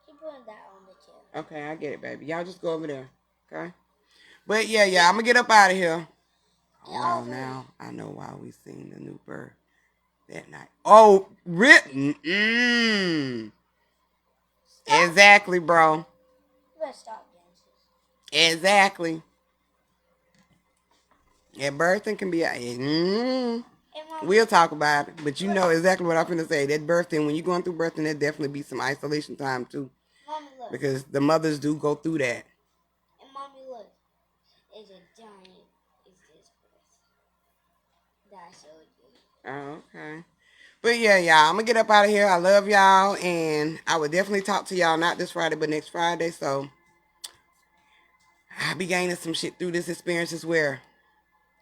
Keep putting that on the chair. Okay, I get it, baby. Y'all just go over there, okay? But yeah, I'm going to get up out of here. Oh, now I know why we seen the new bird that night. Oh, written. Exactly, bro. gotta stop dances. Exactly. Yeah, birthing can be we'll talk about it, but you know exactly what I'm finna say. That birthing, when you're going through birthing, there definitely be some isolation time too, Mommy, look. because the mothers do go through that. And mommy, look. It's a giant. It's this birth that I showed you. Oh, okay. But yeah, y'all, I'm gonna get up out of here. I love y'all, and I would definitely talk to y'all not this Friday, but next Friday. So I be gaining some shit through this experience as well.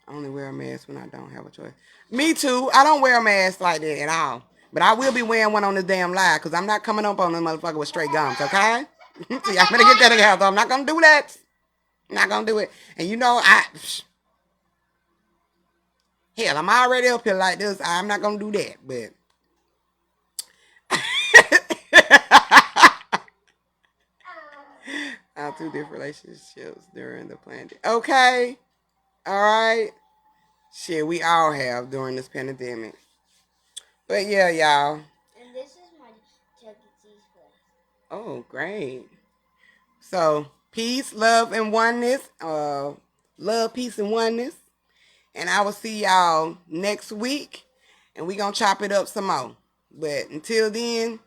I only wear a mask when I don't have a choice. Me too. I don't wear a mask like that at all. But I will be wearing one on this damn live because I'm not coming up on this motherfucker with straight gums, okay? So y'all better get that together. I'm not going to do that. I'm not going to do it. And you know, hell, I'm already up here like this. I'm not going to do that. But our 2 different relationships during the pandemic. Okay. All right. Shit, we all have during this pandemic. But yeah, y'all. And this is my Chuck E. Cheese place. Oh, great. So, peace, love, and oneness. Love, peace, and oneness. And I will see y'all next week. And we going to chop it up some more. But until then,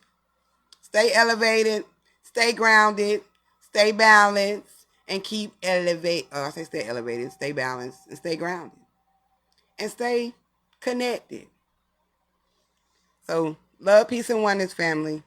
stay elevated, stay grounded, stay balanced, and keep elevate. I say stay elevated, stay balanced, and stay grounded. And stay connected. So, love, peace, and oneness, family.